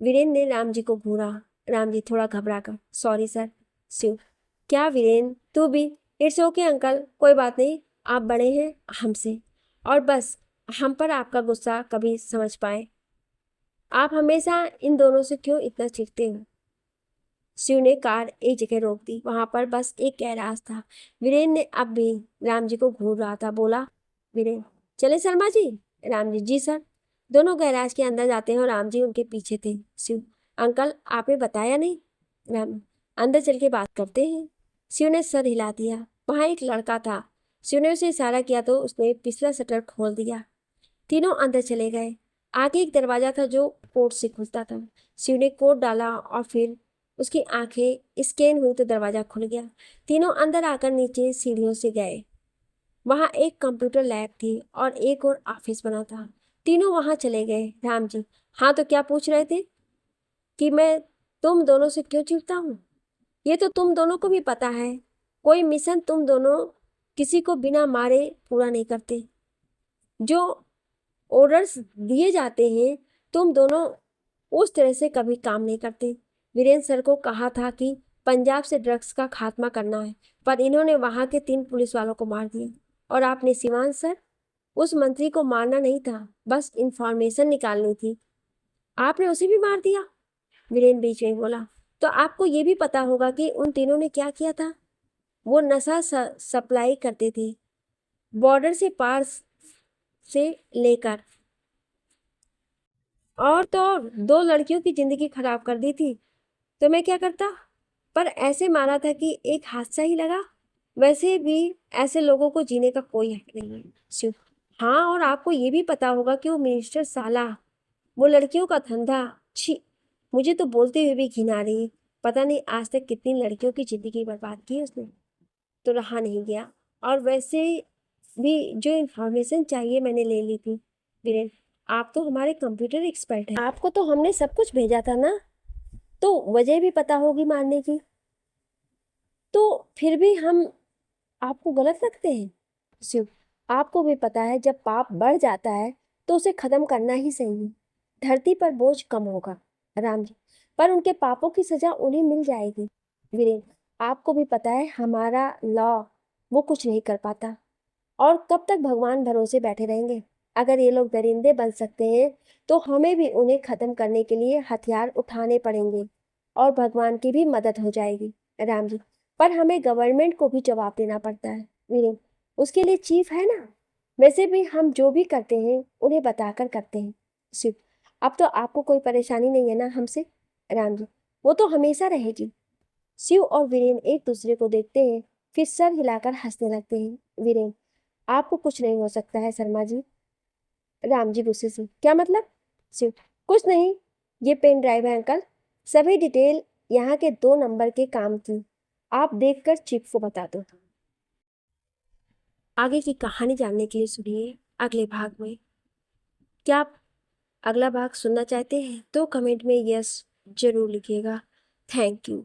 वीरेन ने राम जी को घूरा। राम जी थोड़ा घबरा कर, सॉरी सर। शिव, क्या वीरेन, तू भी, इट्स ओके अंकल, कोई बात नहीं, आप बड़े हैं हमसे, और बस हम पर आपका गुस्सा कभी समझ पाए, आप हमेशा इन दोनों से क्यों इतना चीखते हो। शिव ने कार एक जगह रोक दी, वहां पर बस एक गैराज था। वीरेन ने अब भी राम जी को घूर रहा था। बोला, वीरेन, चले शर्मा जी। राम जी, जी सर। दोनों गैराज के अंदर जाते हैं और राम जी उनके पीछे थे। शिव, अंकल आपने बताया नहीं। राम, अंदर चल के बात करते हैं। शिव ने सर हिला दिया। वहां एक लड़का था। शिव ने उसे इशारा किया तो उसने पिछला शटर खोल दिया। तीनों अंदर चले गए। आगे एक दरवाजा था जो कोड से खुलता था। शिव ने कोड डाला और फिर उसकी आंखें स्कैन हुई तो दरवाजा खुल गया। तीनों अंदर आकर नीचे सीढ़ियों से गए। वहां एक कंप्यूटर लैब थी और एक और ऑफिस बना था। तीनों वहां चले गए। राम जी, हाँ तो क्या पूछ रहे थे कि मैं तुम दोनों से क्यों चिढ़ता हूँ? ये तो तुम दोनों को भी पता है, कोई मिशन तुम दोनों किसी को बिना मारे पूरा नहीं करते। जो ऑर्डर्स दिए जाते हैं तुम दोनों उस तरह से कभी काम नहीं करते। वीरेंद्र सर को कहा था कि पंजाब से ड्रग्स का खात्मा करना है, पर इन्होंने वहां के 3 पुलिस वालों को मार दिया। और आपने शिवान सर, उस मंत्री को मारना नहीं था, बस इंफॉर्मेशन निकालनी थी, आपने उसे भी मार दिया। वीरेंद्र बीच में बोला, तो आपको ये भी पता होगा कि उन तीनों ने क्या किया था। वो नशा सप्लाई करते थे, बॉर्डर से पार से लेकर, और तो और 2 लड़कियों की जिंदगी खराब कर दी थी। तो मैं क्या करता, पर ऐसे मारा था कि एक हादसा ही लगा। वैसे भी ऐसे लोगों को जीने का कोई हक नहीं है। शिव, हाँ, और आपको ये भी पता होगा कि वो मिनिस्टर साला, वो लड़कियों का धंधा, छी, मुझे तो बोलते हुए भी घिन आ रही है। पता नहीं आज तक कितनी लड़कियों की जिंदगी बर्बाद की उसने, तो रहा नहीं गया। और वैसे भी जो इंफॉर्मेशन चाहिए मैंने ले ली थी। वीरेंद्र, आप तो हमारे कंप्यूटर एक्सपर्ट हैं, आपको तो हमने सब कुछ भेजा था ना, तो वजह भी पता होगी मारने की, तो फिर भी हम आपको गलत लगते हैं। शिव, आपको भी पता है जब पाप बढ़ जाता है तो उसे खत्म करना ही सही है, धरती पर बोझ कम होगा। राम जी, पर उनके पापों की सजा उन्हें मिल जाएगी। वीरेंद्र, आपको भी पता है हमारा लॉ वो कुछ नहीं कर पाता, और कब तक भगवान भरोसे बैठे रहेंगे। अगर ये लोग दरिंदे बन सकते हैं तो हमें भी उन्हें खत्म करने के लिए हथियार उठाने पड़ेंगे, और भगवान की भी मदद हो जाएगी। राम जी, पर हमें गवर्नमेंट को भी जवाब देना पड़ता है। वीरेंद्र, उसके लिए चीफ है ना, वैसे भी हम जो भी करते हैं उन्हें बताकर करते हैं। शिव, अब तो आपको कोई परेशानी नहीं है ना हमसे। राम जी, वो तो हमेशा रहेगी। शिव और वीरेंद्र एक दूसरे को देखते हैं, फिर सर हिलाकर हंसने लगते हैं। वीरेंद्र, आपको कुछ नहीं हो सकता है शर्मा जी। राम जी गुस्से से, क्या मतलब? शिव, कुछ नहीं, ये पेन ड्राइव है अंकल, सभी डिटेल यहाँ के 2 नंबर के काम की, आप देखकर चीफ को बता दो। आगे की कहानी जानने के लिए सुनिए अगले भाग में। क्या आप अगला भाग सुनना चाहते हैं तो कमेंट में यस जरूर लिखिएगा। Thank you.